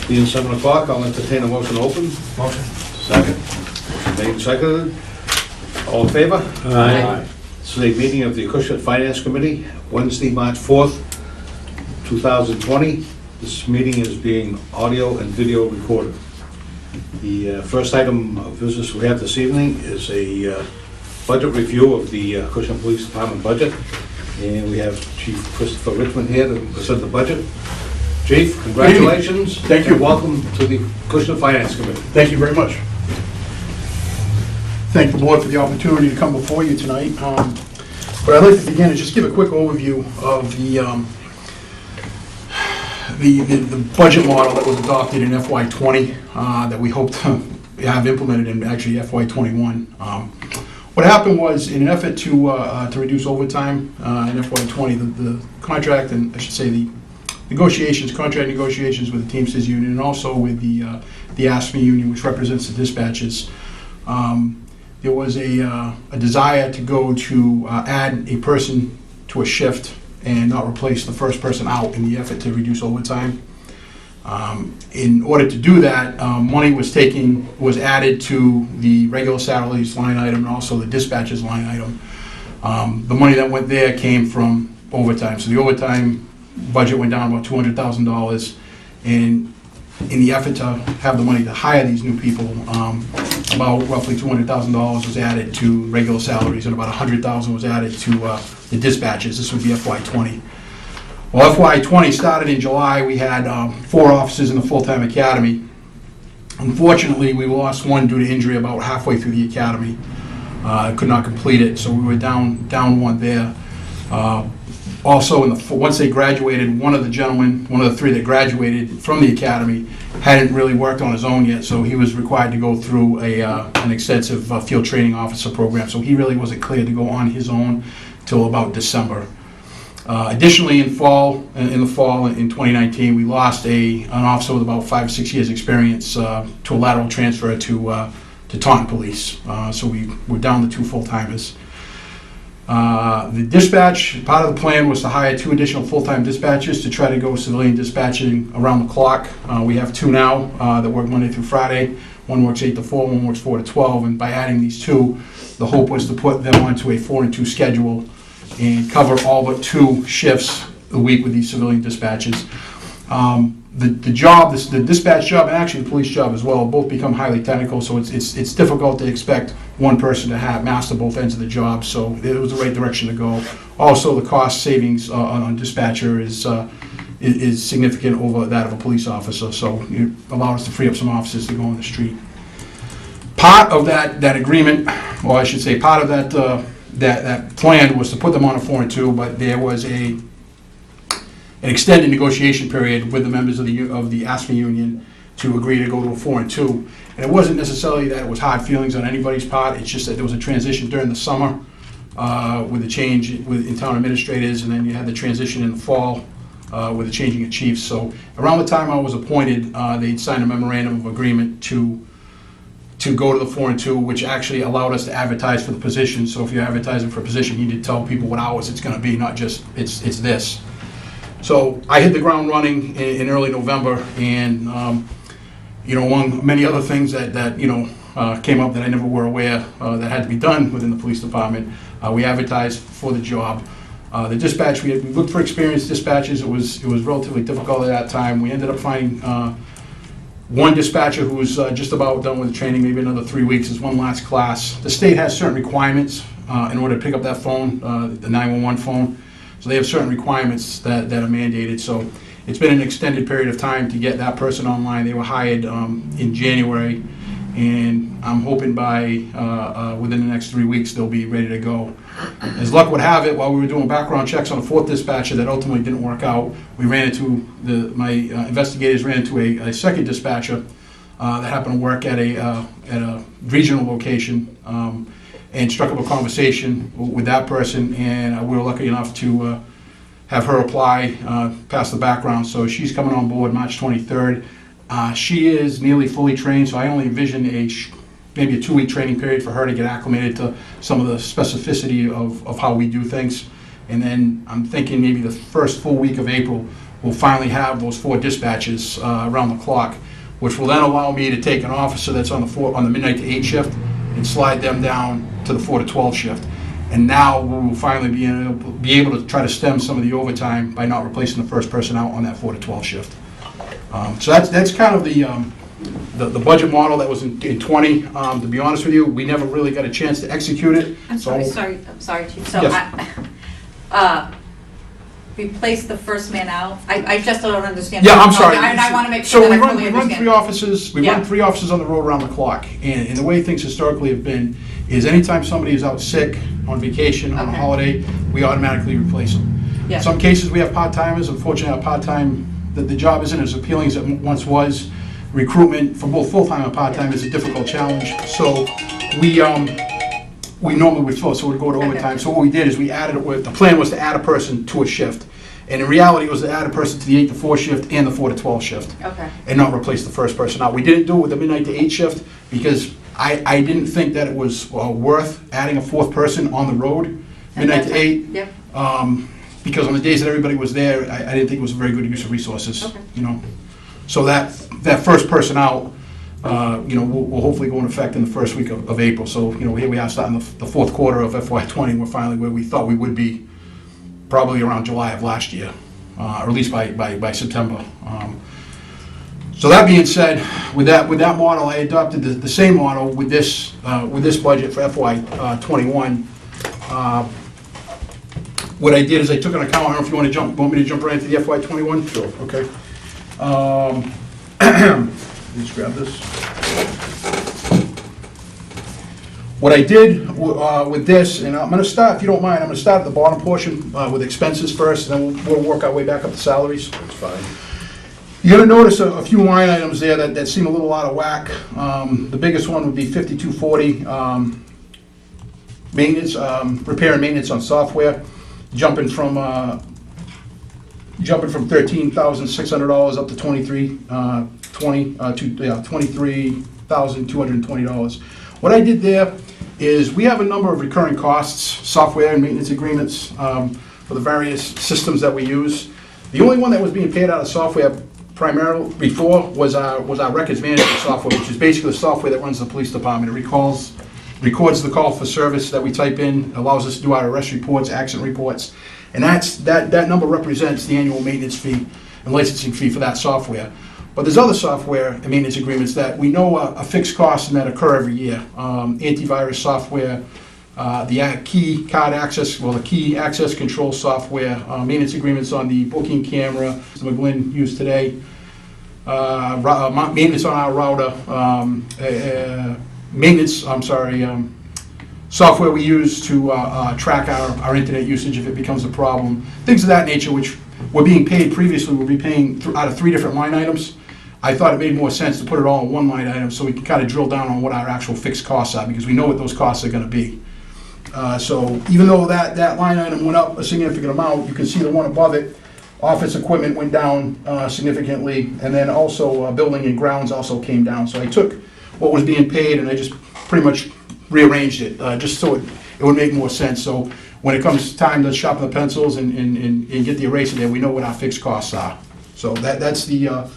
Being 7 o'clock, I'll entertain a motion to open. Motion. Second. Motion made and seconded. All in favor? Aye. This is a meeting of the Acushnet Finance Committee, Wednesday, March 4th, 2020. This meeting is being audio and video recorded. The first item of business we have this evening is a budget review of the Acushnet Police Department budget. And we have Chief Christopher Richmond here to present the budget. Chief, congratulations. Thank you. And welcome to the Acushnet Finance Committee. Thank you very much. Thank the board for the opportunity to come before you tonight. But I'd like to begin and just give a quick overview of the budget model that was adopted in FY20 that we hope to have implemented in actually FY21. What happened was, in an effort to reduce overtime in FY20, the contract, and I should say the contract negotiations with the Teamsters Union and also with the ASME Union, which represents the dispatches, there was a desire to go to add a person to a shift and not replace the first person out in the effort to reduce overtime. In order to do that, money was added to the regular salaries line item and also the dispatches line item. The money that went there came from overtime. So the overtime budget went down about $200,000, and in the effort to have the money to hire these new people, about roughly $200,000 was added to regular salaries, and about $100,000 was added to the dispatches. This would be FY20. Well, FY20 started in July. We had 4 officers in the full-time academy. Unfortunately, we lost one due to injury about halfway through the academy. Could not complete it, so we were down one there. Also, once they graduated, one of the 3 that graduated from the academy hadn't really worked on his own yet, so he was required to go through an extensive field training officer program, so he really wasn't cleared to go on his own till about December. Additionally, in the fall in 2019, we lost an officer with about 5 or 6 years experience to a lateral transfer to Taunton Police, so we're down to 2 full-timers. The dispatch, part of the plan was to hire 2 additional full-time dispatchers to try to go civilian dispatching around the clock. We have 2 now that work Monday through Friday. One works 8 to 4, one works 4 to 12, and by adding these 2, the hope was to put them onto a 4 and 2 schedule and cover all but 2 shifts a week with these civilian dispatches. The dispatch job, and actually the police job as well, both become highly technical, so it's difficult to expect one person to master both ends of the job, so it was the right direction to go. Also, the cost savings on dispatcher is significant over that of a police officer, so it allowed us to free up some officers to go on the street. Part of that agreement, or I should say part of that plan was to put them on a 4 and 2, but there was an extended negotiation period with the members of the ASME Union to agree to go to a 4 and 2. And it wasn't necessarily that it was hard feelings on anybody's part, it's just that there was a transition during the summer with the change in town administrators, and then you had the transition in the fall with the changing of chiefs. So around the time I was appointed, they'd signed a memorandum of agreement to go to the 4 and 2, which actually allowed us to advertise for the position. So if you're advertising for a position, you need to tell people what hours it's going to be, not just it's this. So I hit the ground running in early November, and among many other things that came up that I never were aware that had to be done within the police department, we advertised for the job. The dispatch, we looked for experienced dispatchers. It was relatively difficult at that time. We ended up finding one dispatcher who was just about done with the training, maybe another 3 weeks, is one last class. The state has certain requirements in order to pick up that phone, the 911 phone. So they have certain requirements that are mandated. So it's been an extended period of time to get that person online. They were hired in January, and I'm hoping by within the next 3 weeks they'll be ready to go. As luck would have it, while we were doing background checks on a 4th dispatcher that ultimately didn't work out, we ran into my investigators ran into a second dispatcher that happened to work at a regional location. And struck up a conversation with that person, and we were lucky enough to have her apply, pass the background. So she's coming on board March 23rd. She is nearly fully trained, so I only envision maybe a 2-week training period for her to get acclimated to some of the specificity of how we do things. And then I'm thinking maybe the first full week of April, we'll finally have those 4 dispatches around the clock, which will then allow me to take an officer that's on the midnight to 8 shift and slide them down to the 4 to 12 shift. And now we will finally be able to try to stem some of the overtime by not replacing the first person out on that 4 to 12 shift. So that's kind of the budget model that was in 20. To be honest with you, we never really got a chance to execute it. I'm sorry, Chief. So, Yes. replace the first man out? I just don't understand. Yeah, I'm sorry. And I want to make sure So that we I fully run understand. 3 offices, we Yeah. run 3 offices on the road around the clock. And the way things historically have been is anytime somebody is out sick, on vacation, on a Okay. holiday, we automatically replace them. Yeah. In some cases, we have part-timers. Unfortunately, our part-time, the job isn't as appealing as it once was. Recruitment for both full-time and part-time is a difficult challenge. So we normally would fill, so we'd go to Okay. overtime. So what we did is we added, the plan was to add a person to a shift. And in reality, it was to add a person to the 8 to 4 shift and the 4 to 12 shift, Okay. and not replace the first person out. We didn't do it with the midnight to 8 shift because I didn't think that it was worth adding a 4th person on the road, midnight to 8. Yep. Because on the days that everybody was there, I didn't think it was a very good use of resources, Okay. you know. So that first person out, will hopefully go in effect in the first week of April. So, here we are starting the 4th quarter of FY20, we're finally where we thought we would be probably around July of last year, or at least by September. So that being said, with that model, I adopted the same model with this budget for FY21. What I did is I took an account. I don't know if you want me to jump right into the FY21? Sure. Okay. Let's grab this. What I did with this, and I'm going to start, if you don't mind, I'm going to start at the bottom portion with expenses first, and then we'll work our way back up to salaries. That's fine. You're going to notice a few line items there that seem a little out of whack. The biggest one would be 5240, maintenance, repair and maintenance on software, jumping from $13,600 up to $23,220. What I did there is we have a number of recurring costs, software and maintenance agreements for the various systems that we use. The only one that was being paid out of software primarily before was our records management software, which is basically the software that runs the police department. It records the call for service that we type in, allows us to do our arrest reports, accident reports, and that number represents the annual maintenance fee and licensing fee for that software. But there's other software and maintenance agreements that we know are fixed costs and that occur every year. Antivirus software, the key access control software, maintenance agreements on the booking camera, Mr. McGlynn used today, maintenance on our router, software we use to track our internet usage if it becomes a problem, things of that nature, which we're being paid previously, we'll be paying out of 3 different line items. I thought it made more sense to put it all in one line item so we can kind of drill down on what our actual fixed costs are, because we know what those costs are going to be. So even though that line item went up a significant amount, you can see the one above it, office equipment went down significantly, and then also building and grounds also came down. So I took what was being paid and I just pretty much rearranged it, just so it would make more sense. So when it comes time to sharpen the pencils and get the eraser there, we know what our fixed costs are. So that's the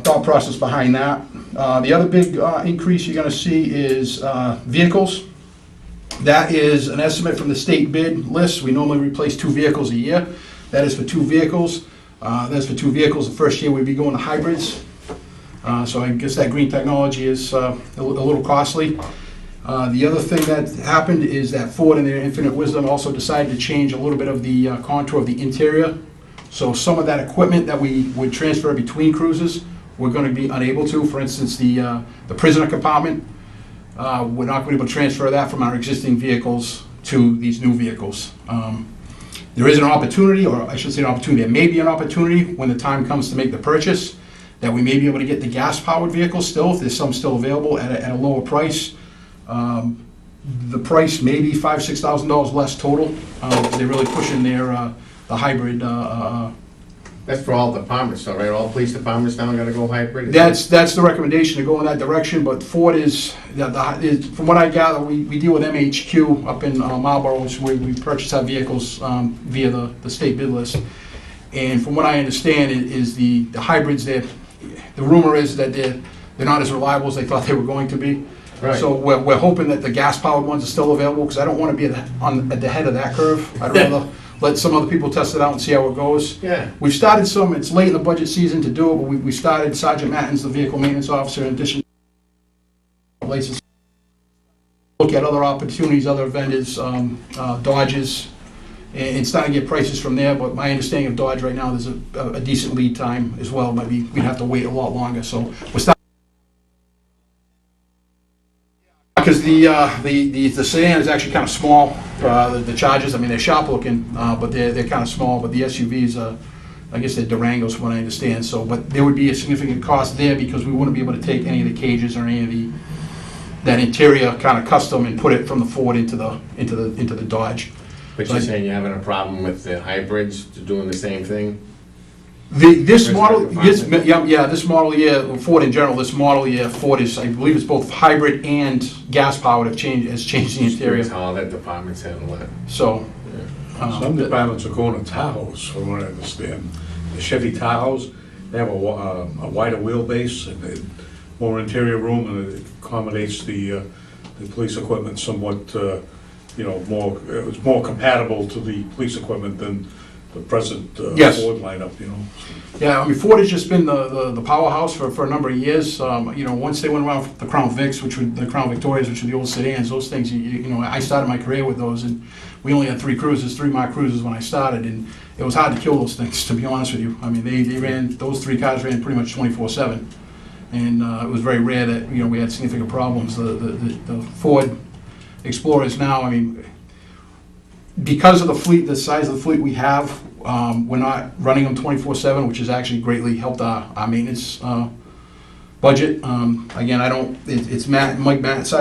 thought process behind that. The other big increase you're going to see is vehicles. That is an estimate from the state bid list. We normally replace 2 vehicles a year. That is for 2 vehicles. That's for 2 vehicles. The first year we'd be going to hybrids. So I guess that green technology is a little costly. The other thing that happened is that Ford, in their infinite wisdom, also decided to change a little bit of the contour of the interior. So some of that equipment that we would transfer between cruises, we're going to be unable to. For instance, the prisoner compartment, we're not going to be able to transfer that from our existing vehicles to these new vehicles. There is an opportunity, or I should say an opportunity, there may be an opportunity when the time comes to make the purchase, that we may be able to get the gas-powered vehicles still, if there's some still available at a lower price. The price may be $5,000 to $6,000 less total. They're really pushing the hybrid That's for all departments, though, right? All police departments now gotta go hybrid? That's the recommendation, to go in that direction, but Ford from what I gather, we deal with MHQ up in Marlboro, which is where we purchase our vehicles via the state bid list. And from what I understand, is the hybrids, the rumor is that they're not as reliable as they thought they were going to be. Right. So we're hoping that the gas-powered ones are still available, because I don't want to be at the head of that curve. I'd rather let some other people test it out and see how it goes. Yeah. We've started some, it's late in the budget season to do it, but we started, Sergeant Matten's the vehicle maintenance officer, in addition to license. Look at other opportunities, other vendors, Dodges, and starting to get prices from there, but my understanding of Dodge right now, there's a decent lead time as well. Maybe we'd have to wait a lot longer, so we're starting. Because the sedan is actually kind of small, the Chargers, I mean, they're sharp looking, but they're kind of small, but the SUVs are, I guess they're Durangos from what I understand, so, but there would be a significant cost there, because we wouldn't be able to take any of the cages or any of that interior kind of custom and put it from the Ford into the Dodge. But you're saying you're having a problem with the hybrids doing the same thing? This Where's model, that this, department? yeah, this model year, Ford in general, this model year, Ford is, I believe it's both hybrid and gas-powered has changed the Just interior, curious how all that department's handle it. so. Some departments are going to Tahoes, from what I understand. The Chevy Tahoes, they have a wider wheelbase, and more interior room, and it accommodates the police equipment somewhat, more, it's more compatible to the police equipment than the present Yes. Ford lineup, Yeah, I mean, Ford has just been the powerhouse for a number of years. Once they went around the Crown Vics, the Crown Victorias, which are the old sedans, those things, I started my career with those, and we only had three Mark Cruisers when I started, and it was hard to kill those things, to be honest with you. I mean, those three cars ran pretty much 24/7, and it was very rare that, we had significant problems. The Ford Explorers now, I mean, because of the fleet, the size of the fleet we have, we're not running them 24/7, which has actually greatly helped our maintenance budget. Again, it's Mike Matt's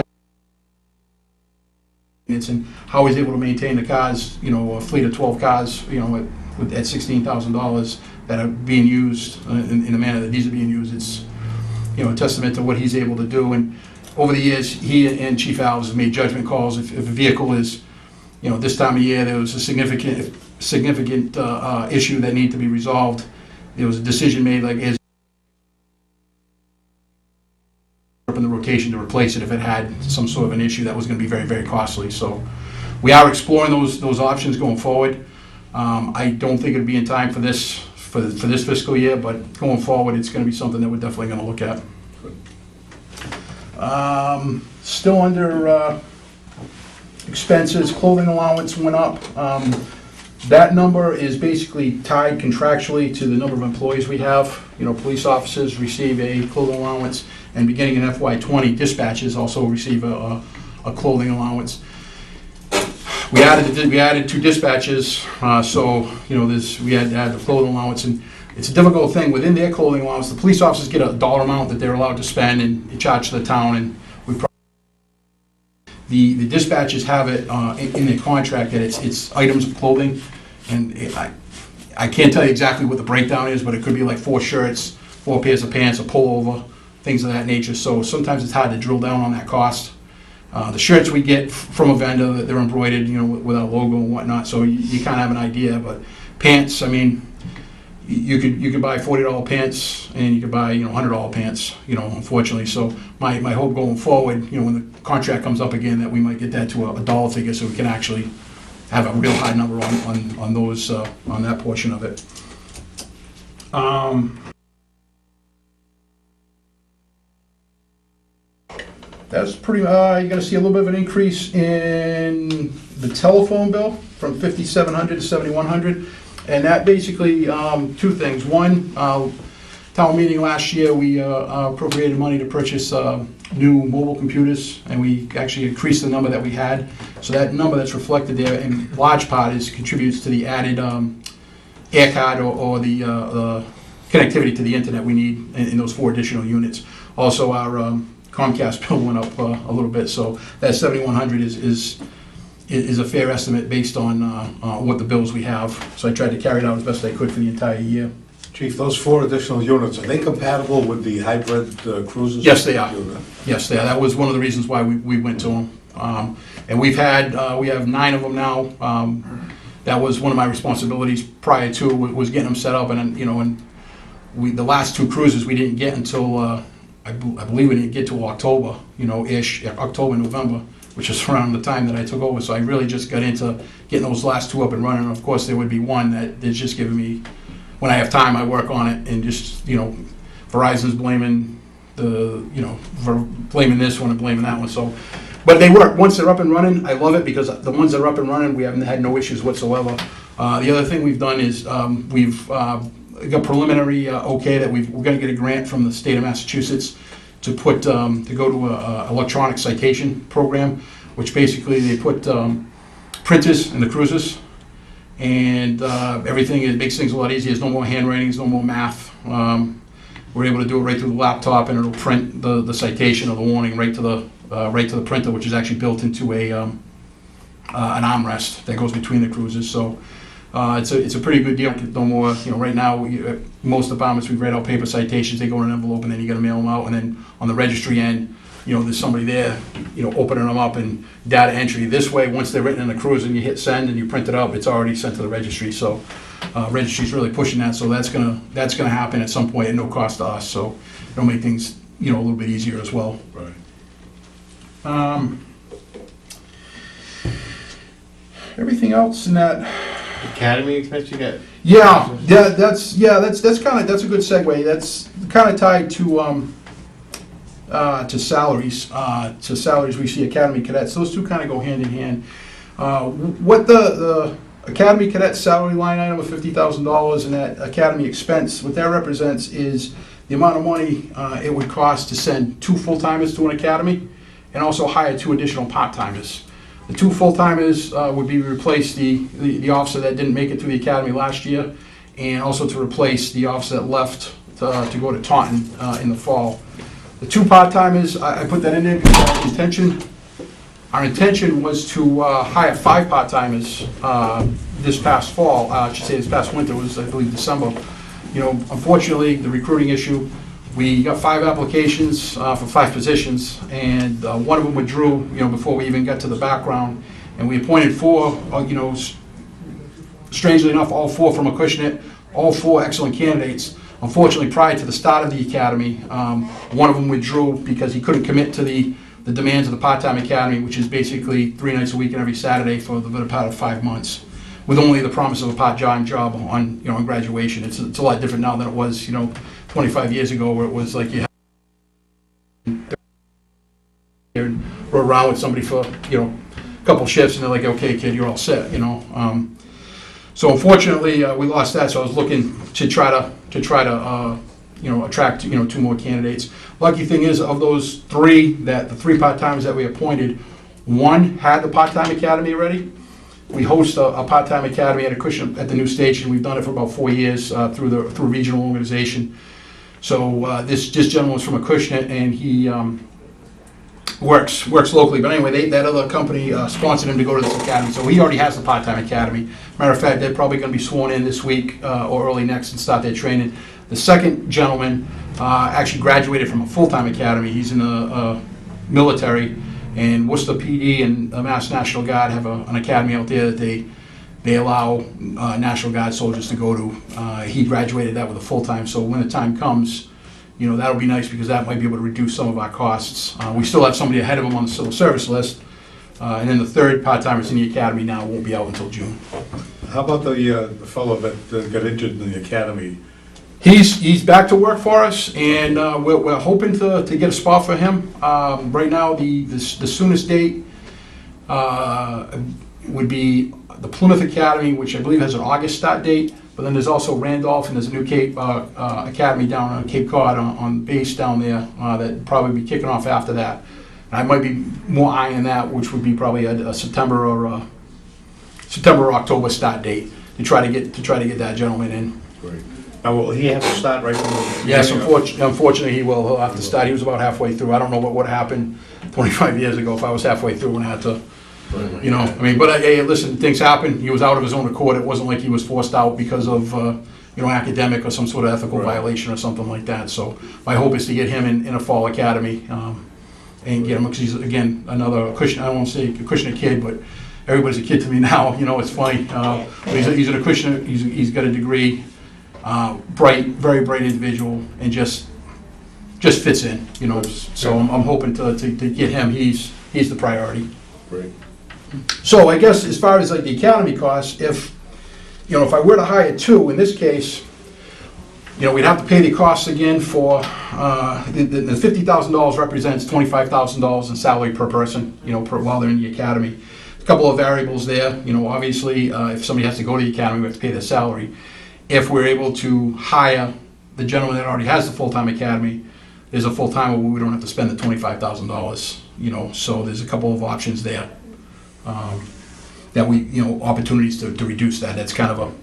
and how he's able to maintain the cars, a fleet of 12 cars, at $16,000 that are being used in the manner that these are being used. It's, a testament to what he's able to do. And over the years, he and Chief Alves have made judgment calls. If a vehicle is, this time of year, there was a significant issue that needed to be resolved. There was a decision made, like, is up in the rotation to replace it if it had some sort of an issue that was going to be very, very costly. So we are exploring those options going forward. I don't think it'd be in time for this fiscal year, but going forward, it's going to be something that we're definitely going to look at. Still under expenses, clothing allowance went up. That number is basically tied contractually to the number of employees we have. Police officers receive a clothing allowance, and beginning in FY20, dispatchers also receive a clothing allowance. We added two dispatchers, so we had to add the clothing allowance, and it's a difficult thing within their clothing allowance. The police officers get a dollar amount that they're allowed to spend and charge to the town, and the dispatchers have it in their contract that it's items of clothing, and I can't tell you exactly what the breakdown is, but it could be like 4 shirts, 4 pairs of pants, a pullover, things of that nature. So sometimes it's hard to drill down on that cost. The shirts we get from a vendor, that they're embroidered, with our logo and whatnot, so you kind of have an idea. But pants, I mean, you could buy $40 pants, and you could buy $100 pants, unfortunately. So my hope going forward, when the contract comes up again, that we might get that to a dollar figure, so we can actually have a real high number on those on that portion of it. That's pretty, you're gonna see a little bit of an increase in the telephone bill from 5,700 to 7,100. And that basically, two things. One, town meeting last year, we appropriated money to purchase new mobile computers, and we actually increased the number that we had. So that number that's reflected there, in large part, contributes to the added air card or the connectivity to the internet we need in those 4 additional units. Also, our Comcast bill went up a little bit, so that 7,100 is a fair estimate based on what the bills we have. So I tried to carry it out as best I could for the entire year. Chief, those 4 additional units, are they compatible with the hybrid cruisers? Yes, they are. Yes, they are. That was one of the reasons why we went to them. And we have 9 of them now. That was one of my responsibilities prior to, was getting them set up, and, you know, and the last 2 cruises we didn't get until, I believe we didn't get to October, you know, October, November, which is around the time that I took over. So I really just got into getting those last 2 up and running. Of course, there would be one that is just giving me, when I have time, I work on it, and just, you know, Verizon's blaming blaming this one and blaming that one. So, but they work. Once they're up and running, I love it, because the ones that are up and running, we haven't had no issues whatsoever. The other thing we've done is we've got preliminary okay that we're going to get a grant from the state of Massachusetts to go to a electronic citation program, which basically they put printers in the cruisers, and everything, it makes things a lot easier. There's no more handwriting, there's no more math. We're able to do it right through the laptop, and it'll print the citation or the warning right to the printer, which is actually built into an armrest that goes between the cruisers. So it's a pretty good deal. No more, you know, right now, most departments, we write out paper citations, they go in an envelope, and then you gotta mail them out, and then on the registry end, you know, there's somebody there, you know, opening them up and data entry. This way, once they're written in the cruiser and you hit send and you print it up, it's already sent to the registry. So registry's really pushing that, so that's gonna happen at some point at no cost to us, so it'll make things, you know, a little bit easier as well. Right. Everything else in that, Academy expense you got? that's a good segue. That's kind of tied to salaries. To salaries, we see Academy cadets. Those two kind of go hand in hand. What the Academy cadet salary line item of $50,000 and that Academy expense, what that represents is the amount of money it would cost to send 2 full-timers to an academy, and also hire 2 additional part-timers. The 2 full-timers would be to replace the officer that didn't make it to the academy last year, and also to replace the officer that left to go to Taunton in the fall. The 2 part-timers, I put that in there because our intention was to hire 5 part-timers this past fall. I should say this past winter, was I believe December. You know, unfortunately, the recruiting issue, we got 5 applications for 5 positions, and one of them withdrew, you know, before we even got to the background. And we appointed 4, you know, strangely enough, all 4 from Acushnet, all 4 excellent candidates. Unfortunately, prior to the start of the academy, one of them withdrew because he couldn't commit to the demands of the part-time academy, which is basically 3 nights a week and every Saturday for the better part of 5 months, with only the promise of a part-time job on, you know, on graduation. It's a lot different now than it was, you know, 25 years ago, where it was like you were around with somebody for, you know, a couple shifts, and they're like, okay, kid, you're all set, you know. So unfortunately, we lost that. So I was looking to try to you know, attract, you know, 2 more candidates. Lucky thing is, of those 3, the 3 part-timers that we appointed, 1 had the part-time academy already. We host a part-time academy at Acushnet at the new station. We've done it for about 4 years through a regional organization. So this gentleman was from Acushnet, and he works locally. But anyway, that other company sponsored him to go to this academy. So he already has the part-time academy. Matter of fact, they're probably going to be sworn in this week or early next and start their training. The second gentleman actually graduated from a full-time academy. He's in the military, and Worcester PD and the Mass National Guard have an academy out there that they allow National Guard soldiers to go to. He graduated that with a full-time, so when the time comes, you know, that'll be nice, because that might be able to reduce some of our costs. We still have somebody ahead of him on the civil service list, and then the 3rd part-timers in the academy now won't be out until June. How about the fellow that got injured in the academy? He's back to work for us, and we're hoping to get a spot for him. Right now, the soonest date would be the Plymouth Academy, which I believe has an August start date. But then there's also Randolph, and there's a new Cape Academy down on Cape Cod on base down there that probably be kicking off after that. And I might be more eyeing that, which would be probably a September or October start date to try to get that gentleman in. Great. Now, will he have to start right from the... Yes, unfortunately he will. He'll have to start. He was about halfway through. I don't know what would happen 25 years ago if I was halfway through and had to, you know, I mean, but hey, listen, things happen. He was out of his own accord. It wasn't like he was forced out because of, academic or some sort of ethical Right. violation or something like that. So my hope is to get him in a fall academy, and get him, because he's, again, another Acushnet, I won't say Acushnet kid, but everybody's a kid to me now, it's funny. But he's an Acushnet, he's got a degree, bright, very bright individual, and just fits in, so I'm hoping to get him, he's the priority. Great. So I guess as far as like the academy costs, if I were to hire two, in this case, we'd have to pay the costs again for, the $50,000 represents $25,000 in salary per person, while they're in the academy. A couple of variables there, obviously, if somebody has to go to the academy, we have to pay their salary. If we're able to hire the gentleman that already has the full-time academy, there's a full-timer where we don't have to spend the $25,000, so there's a couple of options there. That opportunities to reduce that. That's kind of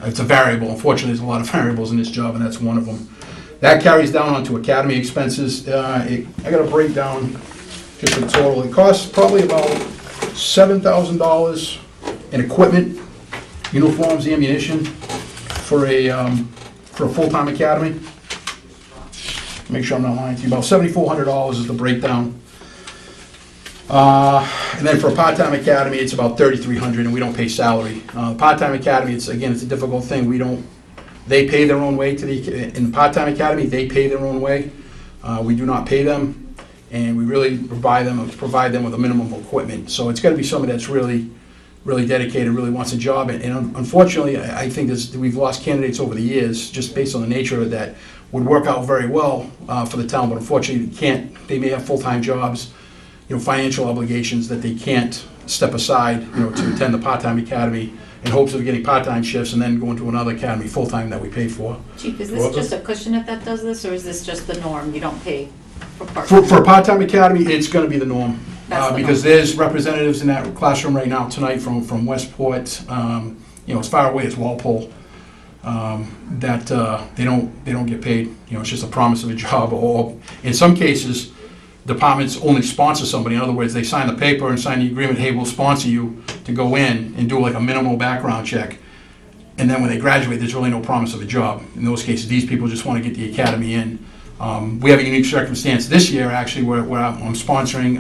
it's a variable. Unfortunately, there's a lot of variables in this job, and that's one of them. That carries down onto academy expenses. I got a breakdown, just a total. It costs probably about $7,000 in equipment, uniforms, ammunition for a full-time academy. Make sure I'm not lying to you. About $7,400 is the breakdown. And then for a part-time academy, it's about $3,300, and we don't pay salary. Part-time academy, it's a difficult thing. They pay their own way in the part-time academy, they pay their own way. We do not pay them, and we really provide them with a minimum of equipment. So it's gotta be somebody that's really, really dedicated, really wants a job. And unfortunately, I think we've lost candidates over the years, just based on the nature of that, would work out very well for the town, but unfortunately, they may have full-time jobs, financial obligations that they can't step aside, to attend the part-time academy in hopes of getting part-time shifts and then going to another academy full-time that we pay for. Chief, is this just Acushnet that does this, or is this just the norm? You don't pay for For part-time? a part-time academy, it's gonna be the norm. That's the Because norm. there's representatives in that classroom right now tonight from Westport, as far away as Walpole, that they don't get paid. It's just a promise of a job, or in some cases, departments only sponsor somebody. In other words, they sign the paper and sign the agreement, hey, we'll sponsor you to go in and do like a minimal background check. And then when they graduate, there's really no promise of a job. In those cases, these people just want to get the academy in. We have a unique circumstance this year, actually, where I'm sponsoring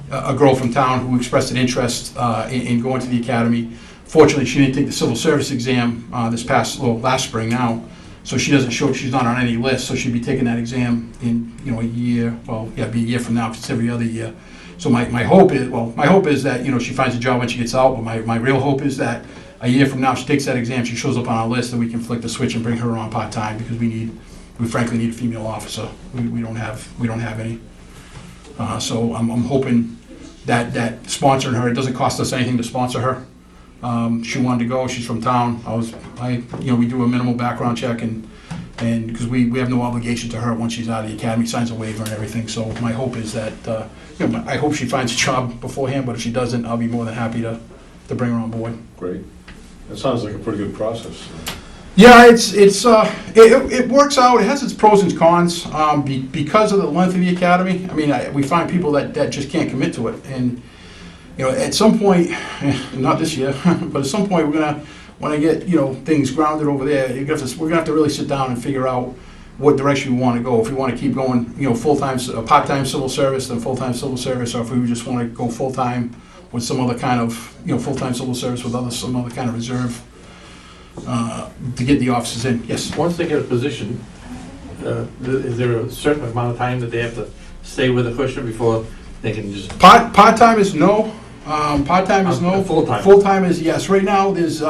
a girl from town who expressed an interest in going to the academy. Fortunately, she didn't take the civil service exam last spring now. So she doesn't show, she's not on any list, so she'd be taking that exam in, a year, it'd be a year from now, because it's every other year. So my hope is that, she finds a job when she gets out, but my real hope is that a year from now, she takes that exam, she shows up on our list, and we can flick the switch and bring her on part-time, because we frankly need a female officer. We don't have any. So I'm hoping that sponsoring her, it doesn't cost us anything to sponsor her. She wanted to go, she's from town. We do a minimal background check, and because we have no obligation to her once she's out of the academy, signs a waiver and everything. So my hope is that, I hope she finds a job beforehand, but if she doesn't, I'll be more than happy to bring her on board. Great. That sounds like a pretty good process. Yeah, it works out. It has its pros and cons, because of the length of the academy. I mean, we find people that just can't commit to it, and at some point, not this year, but at some point, when I get things grounded over there, we're gonna have to really sit down and figure out what direction we want to go. If we want to keep going, full-time, part-time civil service, then full-time civil service, or if we just want to go full-time with some other kind of, full-time civil service with some other kind of reserve to get the officers in. Yes. Once they get a position, is there a certain amount of time that they have to stay with Acushnet before they can just? Part-time is no. Part-time is no. Full-time. Full-time is yes. Right now, there's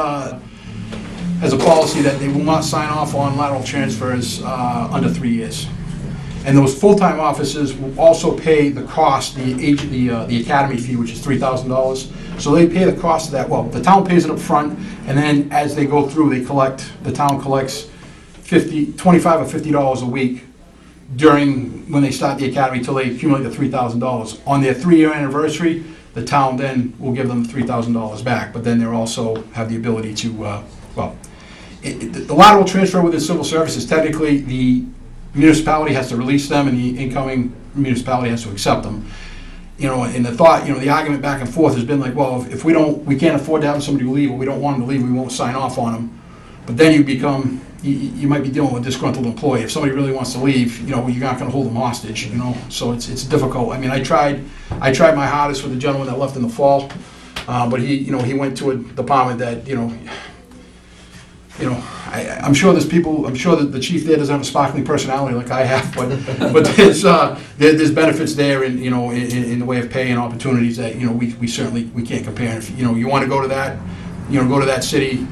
has a policy that they will not sign off on lateral transfers under 3 years. And those full-time officers will also pay the cost, the academy fee, which is $3,000. So they pay the cost of that. Well, the town pays it up front, and then as they go through, the town collects $25 or $50 a week when they start the academy till they accumulate the $3,000. On their 3-year anniversary, the town then will give them the $3,000 back, but then they also have the ability to, the lateral transfer within civil service is technically the municipality has to release them and the incoming municipality has to accept them. And the thought, the argument back and forth has been like, well, if we can't afford to have somebody leave, or we don't want them to leave, we won't sign off on them. But then you might be dealing with a disgruntled employee. If somebody really wants to leave, you're not gonna hold them hostage, so it's difficult. I mean, I tried my hardest with the gentleman that left in the fall, but he went to a department that, I'm sure that the chief there doesn't have a sparkling personality like I have, but there's benefits there in the way of pay and opportunities that, we certainly can't compare. If, you wanna go to that city,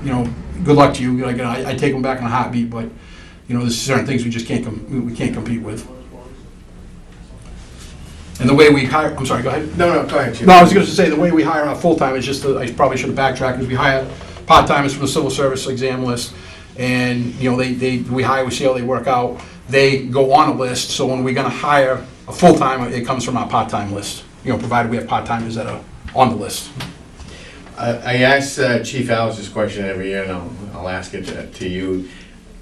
good luck to you. Like, I take them back in a heartbeat, but, there's certain things we just can't compete with. And the way we hire, I'm sorry, go ahead. No, go ahead, Chief. No, I was gonna say, the way we hire our full-time is just, I probably should have backtracked, is we hire part-timers from the civil service exam list, and, we hire, we see how they work out. They go on a list, so when we're gonna hire a full-timer, it comes from our part-time list, provided we have part-timers that are on the list. I ask Chief Alice this question every year, and I'll ask it to you.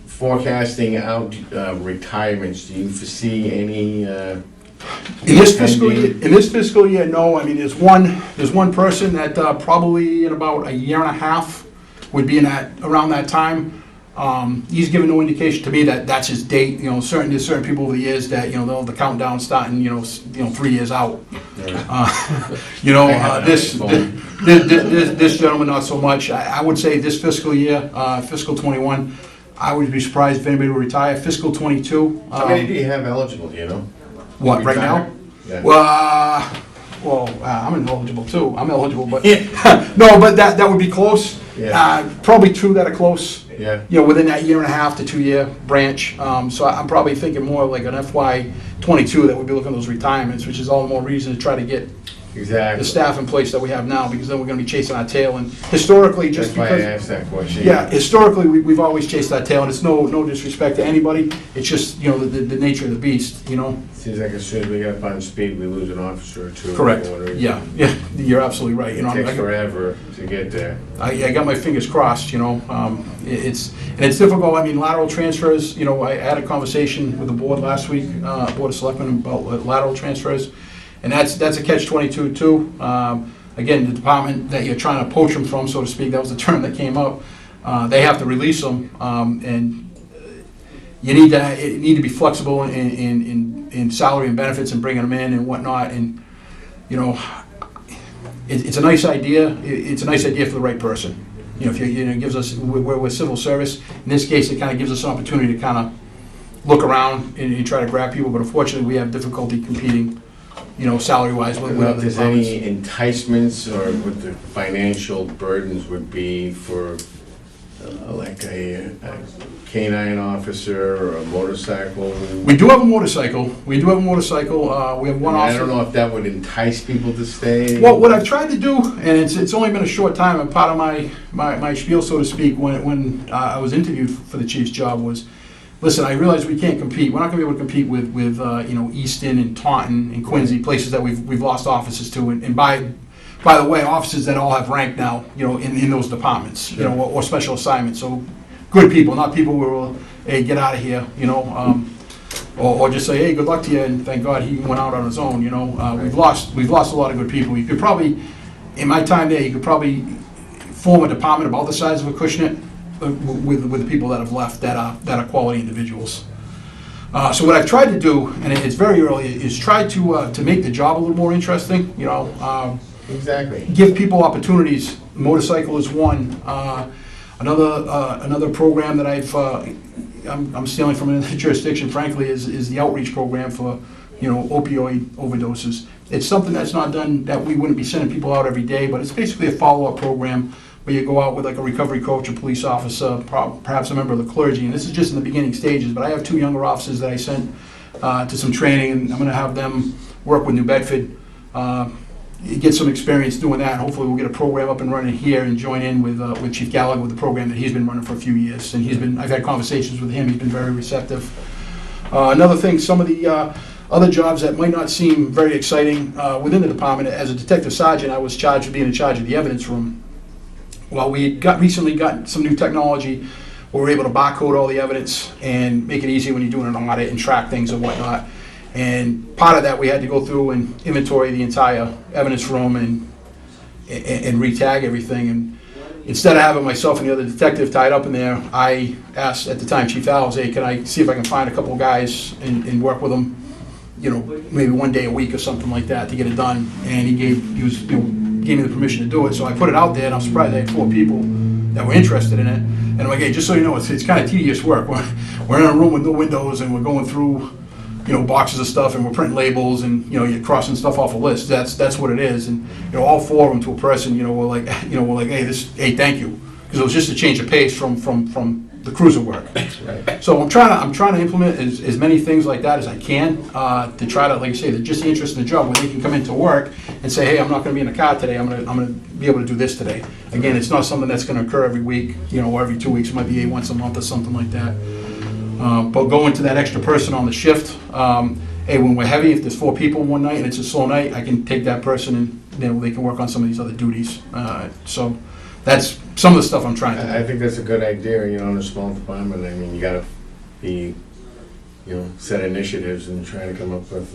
Forecasting out retirements, do you foresee any? In this fiscal year, no. I mean, there's one person that probably in about a year and a half would be around that time. He's given no indication to me that that's his date. There's certain people over the years that they'll have the countdown starting 3 years out. This gentleman not so much. I would say this fiscal year, fiscal 21, I would be surprised if anybody would retire. Fiscal 22. How many do you have eligible? Do you know? What right now? Yeah. Well, I'm ineligible too. I'm eligible, but no, but that would be close. Yeah. Probably 2 that are close. Yeah. Within that year and a half to 2 year branch. So I'm probably thinking more like an FY 22 that would be looking at those retirements, which is all the more reason to try to get Exactly. the staff in place that we have now, because then we're going to be chasing our tail. And historically, just That's why I because, asked that question. yeah, historically we've always chased our tail, and it's no disrespect to anybody. It's just the nature of the beast. Seems like as soon as we get up on speed, we lose an officer or two. Correct. For one reason. Yeah, you're absolutely right. It takes forever to get there. I got my fingers crossed. It's difficult. I mean, lateral transfers. I had a conversation with the board last week, Board of Selectmen, about lateral transfers, and that's a catch-22 too. Again, the department that you're trying to poach them from, so to speak, that was the term that came up. They have to release them, and you need to be flexible in salary and benefits and bringing them in and whatnot. And it's a nice idea. It's a nice idea for the right person. If it gives us, we're civil service. In this case, it kind of gives us an opportunity to kind of look around and try to grab people. But unfortunately, we have difficulty competing, salary-wise with Well, other if there's departments. any enticements or what the financial burdens would be for like a canine officer or a motorcycle? We do have a motorcycle. We have one I officer. don't know if that would entice people to stay. Well, what I've tried to do, and it's only been a short time, and part of my spiel, so to speak, when I was interviewed for the chief's job was, listen, I realize we can't compete. We're not going to be able to compete with Easton and Taunton and Quincy, places that we've lost offices to, and by the way, officers that all have rank now, in those departments, or special assignments. So good people, not people who will, hey, get out of here, or just say, hey, good luck to you, and thank God he went out on his own. We've lost a lot of good people. You could probably, in my time there, you could probably form a department about the size of Acushnet with the people that have left that are quality individuals. So what I've tried to do, and it's very early, is try to make the job a little more interesting. Exactly. Give people opportunities. Motorcycle is one. Another program that I'm stealing from another jurisdiction, frankly, is the outreach program for opioid overdoses. It's something that's not done, that we wouldn't be sending people out every day, but it's basically a follow-up program where you go out with like a recovery coach, a police officer, perhaps a member of the clergy, and this is just in the beginning stages, but I have 2 younger officers that I sent to some training, and I'm going to have them work with New Bedford, get some experience doing that. Hopefully we'll get a program up and running here and join in with Chief Gallagher with the program that he's been running for a few years, and I've had conversations with him, he's been very receptive. Another thing, some of the other jobs that might not seem very exciting within the department, as a detective sergeant, I was charged with being in charge of the evidence room. Well, we recently got some new technology where we're able to barcode all the evidence and make it easy when you're doing an audit and track things and whatnot. And part of that, we had to go through and inventory the entire evidence room and re-tag everything. And instead of having myself and the other detective tied up in there, I asked at the time Chief Alves, hey, can I see if I can find a couple of guys and work with them, you know, maybe one day a week or something like that to get it done. And he gave me the permission to do it. So I put it out there, and I'm surprised I had 4 people that were interested in it. And I'm like, hey, just so you know, it's kind of tedious work. We're in a room with no windows, and we're going through, you know, boxes of stuff, and we're printing labels, and, you know, you're crossing stuff off a list. That's what it is. And, you know, all 4 of them to a person, you know, were like, hey, thank you, because it was just a change of pace from the cruiser work. Right. So I'm trying to implement as many things like that as I can to try to, like you say, they're just interested in the job, where they can come into work and say, hey, I'm not going to be in the car today. I'm going to be able to do this today. Again, it's not something that's going to occur every week, you know, or every 2 weeks. It might be once a month or something like that. But going to that extra person on the shift, hey, when we're heavy, if there's 4 people one night and it's a slow night, I can take that person and, you know, they can work on some of these other duties. So that's some of the stuff I'm trying to do. I think that's a good idea, you know, in a small department. I mean, you gotta be, you know, set initiatives and try to come up with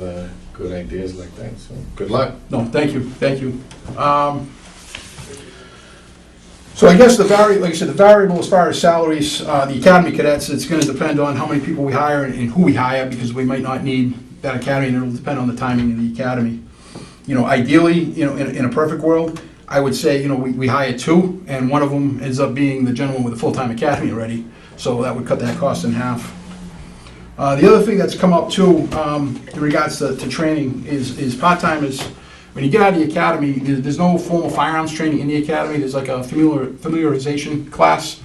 good ideas like that, so good luck. No, thank you. So I guess like I said, the variable as far as salaries, the academy cadets, it's gonna depend on how many people we hire and who we hire, because we might not need that academy, and it'll depend on the timing of the academy. You know, ideally, you know, in a perfect world, I would say, you know, we hire 2, and one of them ends up being the gentleman with a full-time academy already, so that would cut that cost in half. The other thing that's come up too, in regards to training, is part-timers. When you get out of the academy, there's no formal firearms training in the academy. There's like a familiarization class,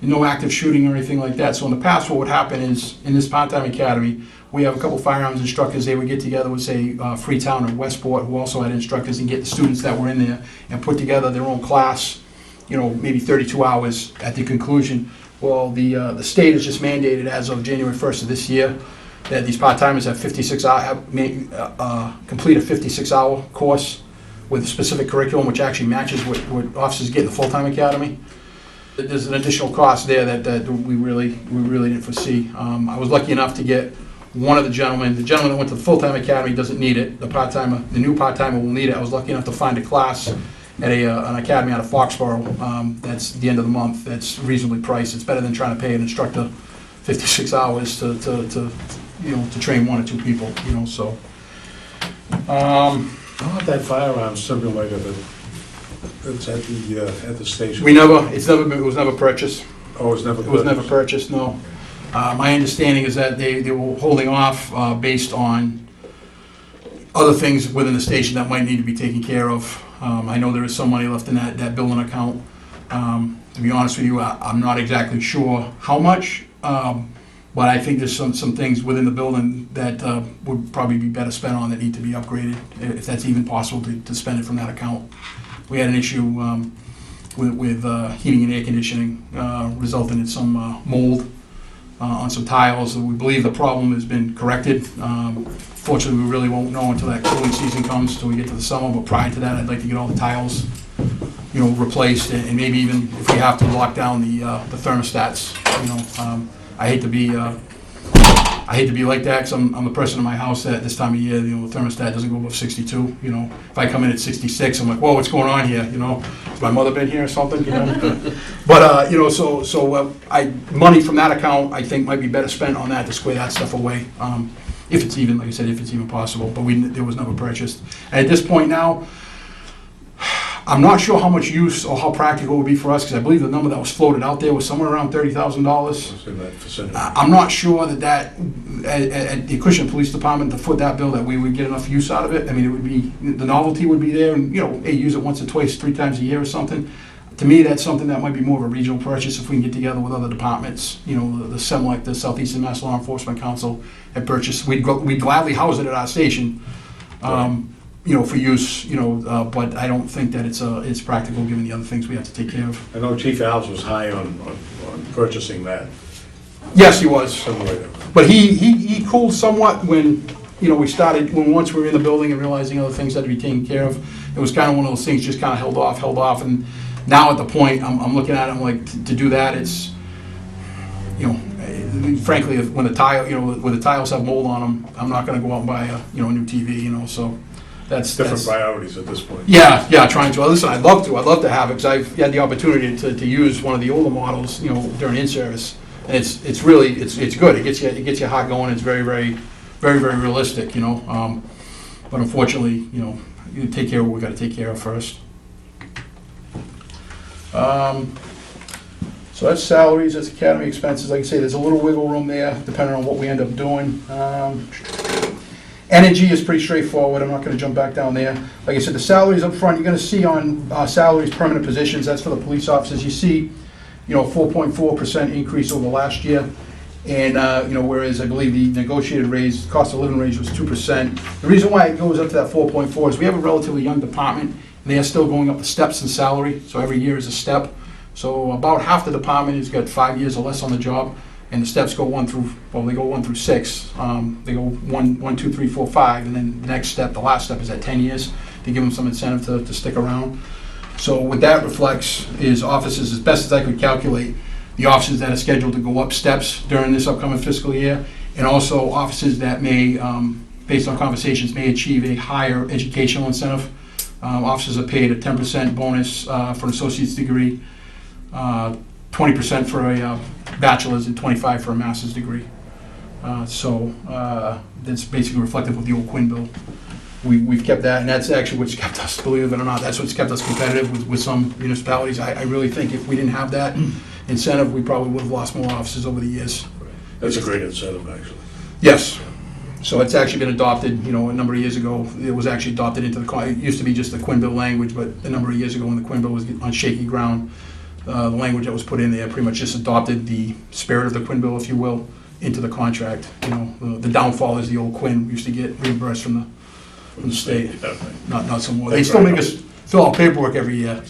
and no active shooting or anything like that. So in the past, what would happen is, in this part-time academy, we have a couple firearms instructors. They would get together with, say, Freetown or Westport, who also had instructors, and get the students that were in there and put together their own class, you know, maybe 32 hours at the conclusion. Well, the state has just mandated, as of January 1st of this year, that these part-timers have complete a 56-hour course with a specific curriculum, which actually matches what officers get in the full-time academy. There's an additional cost there that we really didn't foresee. I was lucky enough to get one of the gentlemen that went to the full-time academy the new part-timer will need it. I was lucky enough to find a class at an academy out of Foxborough. That's the end of the month. That's reasonably priced. It's better than trying to pay an instructor 56 hours to train 1 or 2 people, you know, so. How about that firearm simulator that's at the station? It was never purchased. Oh, it was never It was never purchased, no. My understanding is that they were holding off based on other things within the station that might need to be taken care of. I know there is some money left in that building account. To be honest with you, I'm not exactly sure how much, but I think there's some things within the building that would probably be better spent on, that need to be upgraded, if that's even possible to spend it from that account. We had an issue with heating and air conditioning, resulting in some mold on some tiles. We believe the problem has been corrected. Fortunately, we really won't know until that cooling season comes, until we get to the summer, but prior to that, I'd like to get all the tiles, you know, replaced, and maybe even if we have to lock down the thermostats, you know. I hate to be like that, because I'm the person in my house that this time of year, you know, the thermostat doesn't go above 62, you know. If I come in at 66, I'm like, whoa, what's going on here, you know? Has my mother been here or something, you know? But, you know, so money from that account, I think, might be better spent on that, to square that stuff away. If it's even, like I said, if it's even possible, but it was never purchased. And at this point now, I'm not sure how much use or how practical it would be for us, because I believe the number that was floated out there was somewhere around $30,000. In that vicinity. I'm not sure that at the Acushnet Police Department, to foot that bill, that we would get enough use out of it. I mean, it would be, the novelty would be there, and, you know, hey, use it once or twice, 3 times a year or something. To me, that's something that might be more of a regional purchase if we can get together with other departments. You know, the SEMLEC, the Southeastern Mass Law Enforcement Council, had purchased. We'd gladly house it at our station, you know, for use. You know, but I don't think that it's practical given the other things we have to take care of. I know Chief Alves was high on purchasing that Yes, he was. simulator. But he cooled somewhat when, you know, once we were in the building and realizing other things had to be taken care of. It was kind of one of those things, just kind of held off, and now at the point, I'm looking at it, I'm like, to do that, it's, you know, frankly, when the tiles have mold on them, I'm not gonna go out and buy a new TV, you know, so Different priorities at this point. Yeah, trying to. Listen, I'd love to have it, because I've had the opportunity to use one of the older models, during in-service. And it's really good. It gets your heart going. It's very realistic, But unfortunately, you take care of what we got to take care of first. So that's salaries, that's academy expenses. Like I say, there's a little wiggle room there, depending on what we end up doing. Energy is pretty straightforward. I'm not going to jump back down there. Like I said, the salaries up front, you're going to see on salaries, permanent positions, that's for the police officers. You see, 4.4% increase over last year. And, whereas I believe the negotiated raise, cost of living raise was 2%. The reason why it goes up to that 4.4 is we have a relatively young department, and they are still going up the steps in salary, so every year is a step. So about half the department has got 5 years or less on the job, and the steps go 1 through 6. They go 1, 2, 3, 4, 5, and then the next step, the last step, is at 10 years to give them some incentive to stick around. So what that reflects is officers, as best as I could calculate, the officers that are scheduled to go up steps during this upcoming fiscal year, and also officers that may, based on conversations, may achieve a higher educational incentive. Officers are paid a 10% bonus for an associate's degree, 20% for a bachelor's, and 25% for a master's degree. So that's basically reflective of the old Quinn bill. We've kept that, and that's actually what's kept us, believe it or not, that's what's kept us competitive with some municipalities. I really think if we didn't have that incentive, we probably would have lost more officers over the years. That's a great incentive, actually. Yes. So it's actually been adopted, a number of years ago. It was actually adopted into it used to be just the Quinn bill language, but a number of years ago when the Quinn bill was on shaky ground, the language that was put in there pretty much just adopted the spirit of the Quinn bill, if you will, into the contract. The downfall is the old Quinn used to get reimbursed from the state, not some more. They still make us fill out paperwork every year,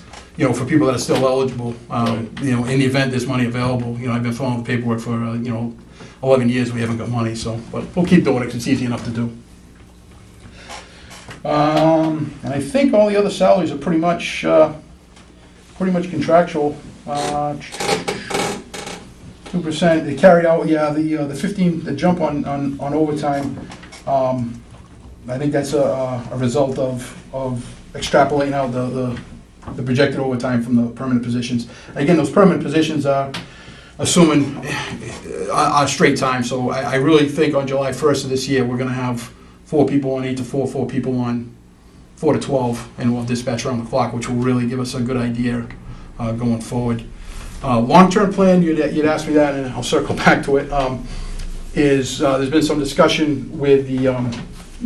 for people that are still eligible. In the event there's money available, I've been filling out the paperwork for 11 years. We haven't got money, but we'll keep doing it because it's easy enough to do. And I think all the other salaries are pretty much contractual. 2%. They carried out, the jump on overtime. I think that's a result of extrapolating out the projected overtime from the permanent positions. Again, those permanent positions are assuming our straight time. So I really think on July 1st of this year, we're going to have 4 people on 8 to 4, 4 people on 4 to 12, and we'll dispatch around the clock, which will really give us a good idea going forward. Long-term plan, you'd asked me that, and I'll circle back to it, there's been some discussion with the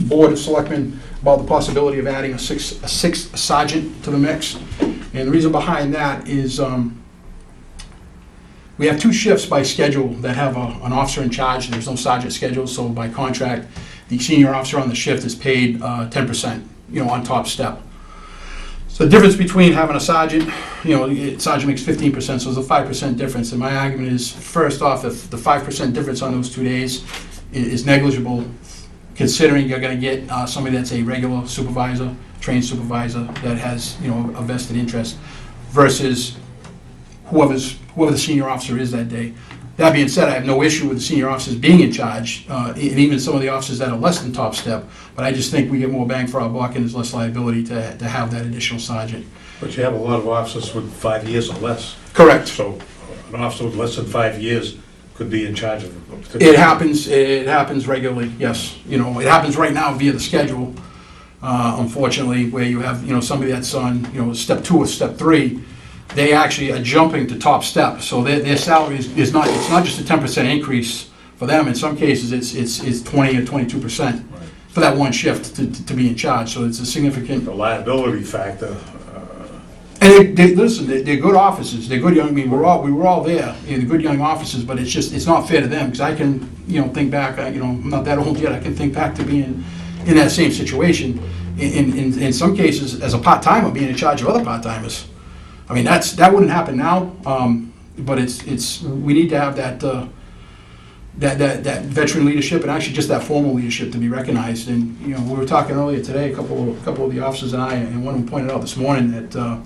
Board of Selectmen about the possibility of adding a sixth sergeant to the mix. And the reason behind that is we have 2 shifts by schedule that have an officer in charge. There's no sergeant scheduled, so by contract, the senior officer on the shift is paid 10%, on top step. So the difference between having a sergeant, sergeant makes 15%, so there's a 5% difference. And my argument is, first off, if the 5% difference on those 2 days is negligible, considering you're going to get somebody that's a regular supervisor, trained supervisor that has a vested interest, versus whoever the senior officer is that day. That being said, I have no issue with the senior officers being in charge, and even some of the officers that are less than top step, but I just think we get more bang for our buck and there's less liability to have that additional sergeant. But you have a lot of officers with 5 years or less. Correct. So an officer with less than 5 years could be in charge of a particular... It happens regularly, yes. It happens right now via the schedule, unfortunately, where you have, somebody that's on, step 2 or step 3, they actually are jumping to top step. So their salary is not, it's not just a 10% increase for them. In some cases, it's 20 or 22% for that one shift to be in charge. So it's a significant... The liability factor... And listen, they're good officers. They're good young. I mean, we were all there. They're good young officers, but it's not fair to them, because I can think back. I'm not that old yet. I can think back to being in that same situation. In some cases, as a part-timer, being in charge of other part-timers. I mean, that wouldn't happen now. But we need to have that veteran leadership, and actually just that formal leadership to be recognized. And we were talking earlier today, a couple of the officers and I, and one of them pointed out this morning that.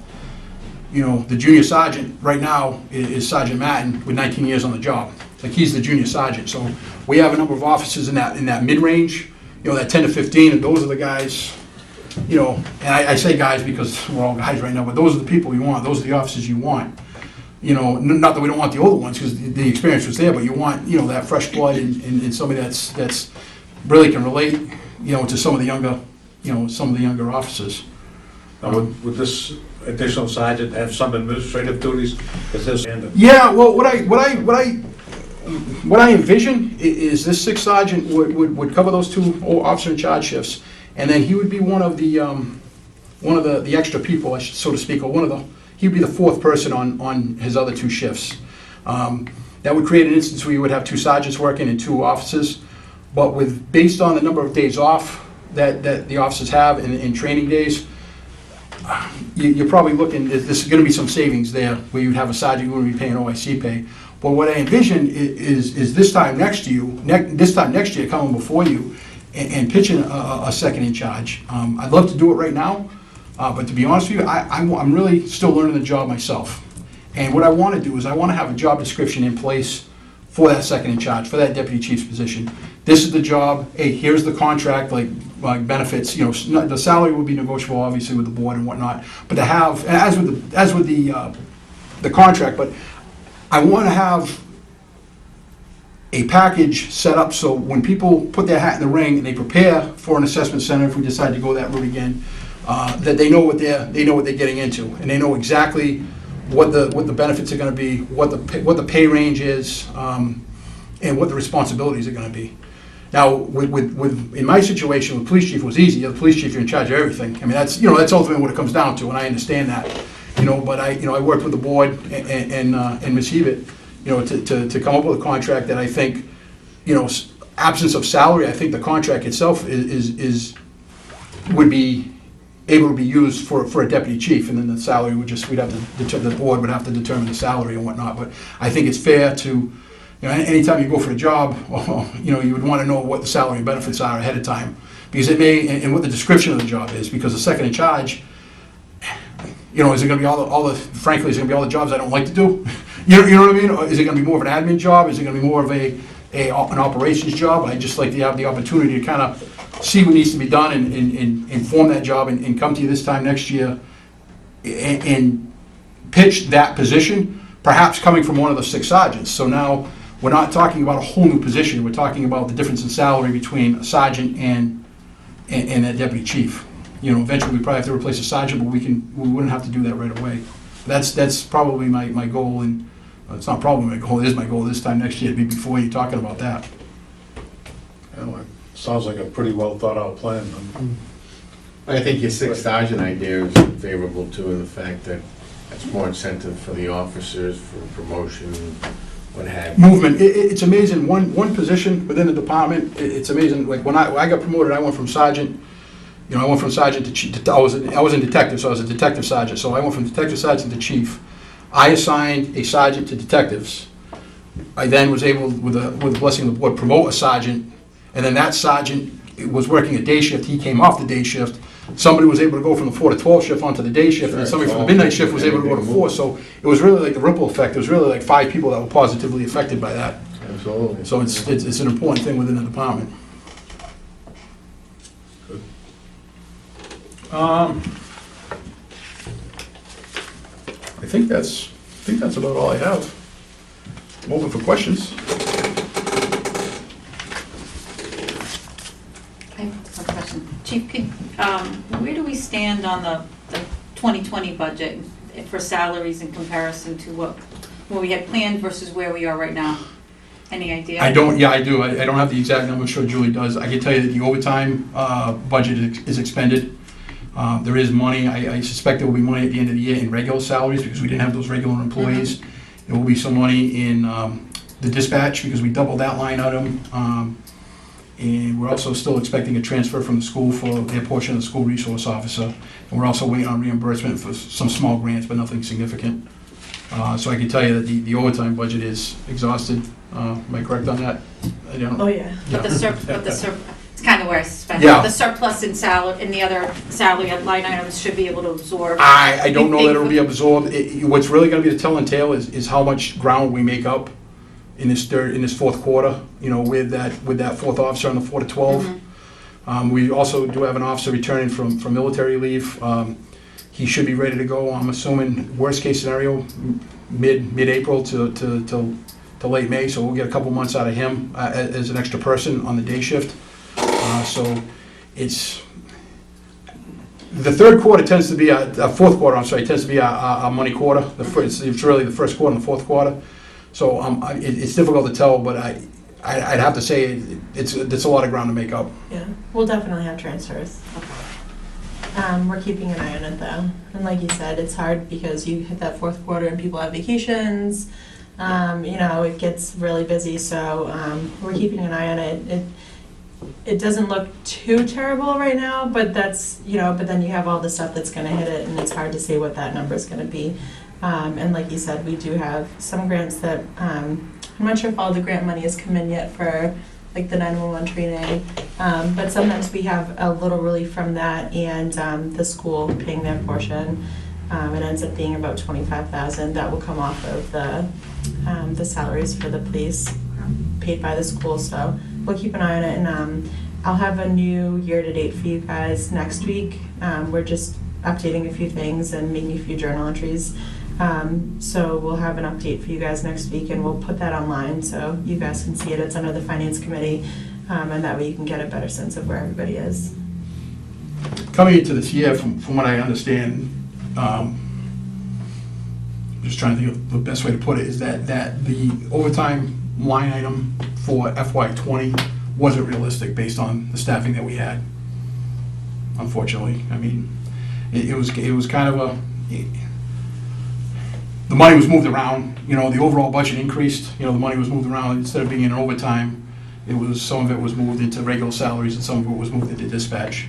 The junior sergeant right now is Sergeant Matton with 19 years on the job. Like, he's the junior sergeant. So we have a number of officers in that mid-range, that 10 to 15, and those are the guys you know, and I say guys because we're all guys right now, but those are the people you want, those are the officers you want. You know, not that we don't want the older ones, because the experience was there, but you want, you know, that fresh blood and somebody that's really can relate, you know, to some of the younger, you know, some of the younger officers. Would this additional sergeant have some administrative duties? Is this? Yeah, well, what I envision is this sixth sergeant would cover those two officer in charge shifts, and then he would be one of the extra people, so to speak, or he would be the fourth person on his other two shifts. That would create an instance where you would have two sergeants working and two officers, but based on the number of days off that the officers have in training days, you're probably looking, there's going to be some savings there, where you'd have a sergeant who would be paying OIC pay. But what I envision is this time next year coming before you and pitching a second in charge. I'd love to do it right now, but to be honest with you, I'm really still learning the job myself. And what I want to do is I want to have a job description in place for that second in charge, for that deputy chief's position. This is the job, hey, here's the contract, like benefits, you know, the salary will be negotiable, obviously, with the board and whatnot, but to have, as with the contract, but I want to have a package set up so when people put their hat in the ring and they prepare for an assessment center, if we decide to go that route again, that they know what they're getting into, and they know exactly what the benefits are going to be, what the pay range is, and what the responsibilities are going to be. Now, in my situation with police chief, it was easy. You're the police chief, you're in charge of everything. I mean, that's ultimately what it comes down to, and I understand that. You know, but I worked with the board and Ms. Hewitt, you know, to come up with a contract that I think, you know, absence of salary, I think the contract itself would be able to be used for a deputy chief, and then the salary the board would have to determine the salary and whatnot. But I think it's fair to, you know, anytime you go for a job, you know, you would want to know what the salary and benefits are ahead of time, because it may, and what the description of the job is, because the second in charge, you know, is it going to be frankly, is it going to be all the jobs I don't like to do? You know what I mean? Or is it going to be more of an admin job? Is it going to be more of an operations job? I just like to have the opportunity to kind of see what needs to be done and form that job and come to you this time next year and pitch that position, perhaps coming from one of the six sergeants. So now we're not talking about a whole new position. We're talking about the difference in salary between a sergeant and a deputy chief. You know, eventually we probably have to replace a sergeant, but we wouldn't have to do that right away. That's probably my goal, and it's not probably my goal, it is my goal this time next year to be before you talking about that. Well, it sounds like a pretty well thought out plan. I think your sixth sergeant idea is favorable too, in the fact that that's more incentive for the officers for promotion, what have you. Movement, it's amazing, one position within the department, it's amazing. Like when I got promoted, I went from sergeant, you know, I went from sergeant to chief. I was in detective, so I was a detective sergeant. So I went from detective sergeant to chief. I assigned a sergeant to detectives. I then was able, with the blessing of the board, promote a sergeant, and then that sergeant was working a day shift. He came off the day shift. Somebody was able to go from the 4 to 12 shift onto the day shift, and then somebody from the midnight shift was able to go to 4. So it was really like the ripple effect. There was really like 5 people that were positively affected by that. Absolutely. So it's an important thing within the department. I think that's about all I have. I'm open for questions. I have a question. Chief, where do we stand on the 2020 budget for salaries in comparison to what we had planned versus where we are right now? Any idea? I don't, yeah, I do. I don't have the exact number, I'm sure Julie does. I can tell you that the overtime budget is expended. There is money, I suspect there will be money at the end of the year in regular salaries because we didn't have those regular employees. There will be some money in the dispatch because we doubled that line item. And we're also still expecting a transfer from the school for their portion of the school resource officer. And we're also waiting on reimbursement for some small grants, but nothing significant. So I can tell you that the overtime budget is exhausted. Am I correct on that? I don't know. Oh, yeah. But it's kind of where I suspect. Yeah. The surplus in salary, in the other salary line items should be able to absorb. I don't know that it'll be absorbed. What's really gonna be the tell and tale is how much ground we make up in this fourth quarter, you know, with that fourth officer on the 4 to 12. We also do have an officer returning from military leave. He should be ready to go, I'm assuming, worst case scenario, mid-April to late May, so we'll get a couple months out of him as an extra person on the day shift. So it's, the third quarter tends to be, fourth quarter, I'm sorry, tends to be our money quarter. It's really the first quarter and the fourth quarter. So it's difficult to tell, but I'd have to say it's a lot of ground to make up. Yeah, we'll definitely have transfers. We're keeping an eye on it though. And like you said, it's hard because you hit that fourth quarter and people have vacations. You know, it gets really busy, so we're keeping an eye on it. It doesn't look too terrible right now, but that's, you know, but then you have all the stuff that's gonna hit it and it's hard to say what that number is gonna be. And like you said, we do have some grants that, I'm not sure if all the grant money has come in yet for like the 911 training, but sometimes we have a little relief from that and the school paying their portion. It ends up being about $25,000 that will come off of the salaries for the police paid by the school, so we'll keep an eye on it, and I'll have a new year-to-date for you guys next week. We're just updating a few things and making a few journal entries. So we'll have an update for you guys next week, and we'll put that online so you guys can see it. It's under the Finance Committee, and that way you can get a better sense of where everybody is. Coming into this year, from what I understand, just trying to think of the best way to put it, is that the overtime line item for FY20 wasn't realistic based on the staffing that we had, unfortunately. I mean, it was kind of the money was moved around, you know, the overall budget increased, you know, the money was moved around. Instead of being in overtime, some of it was moved into regular salaries and some of it was moved into dispatch.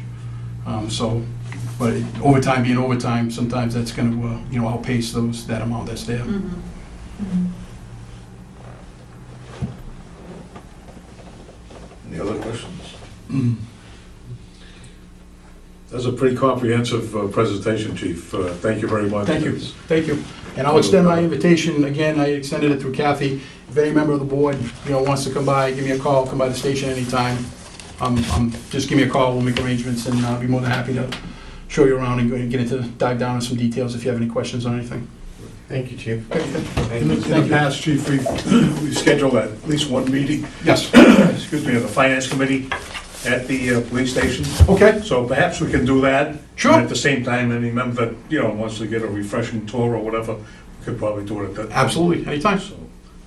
But overtime being overtime, sometimes that's going to, you know, outpace that amount that's there. Mm-hmm. Any other questions? That's a pretty comprehensive presentation, Chief. Thank you very much. Thank you. And I'll extend my invitation, again, I extended it through Kathy. If any member of the board, you know, wants to come by, give me a call, come by the station anytime. Just give me a call, we'll make arrangements, and I'll be more than happy to show you around and dive down in some details if you have any questions on anything. Thank you, Chief. In the past, Chief, we've scheduled at least one meeting, Yes. excuse me, of the Finance Committee at the police station. Okay. So perhaps we can do that. Sure. And at the same time, any member that, you know, wants to get a refreshing tour or whatever, we could probably do it at that. Absolutely, anytime. So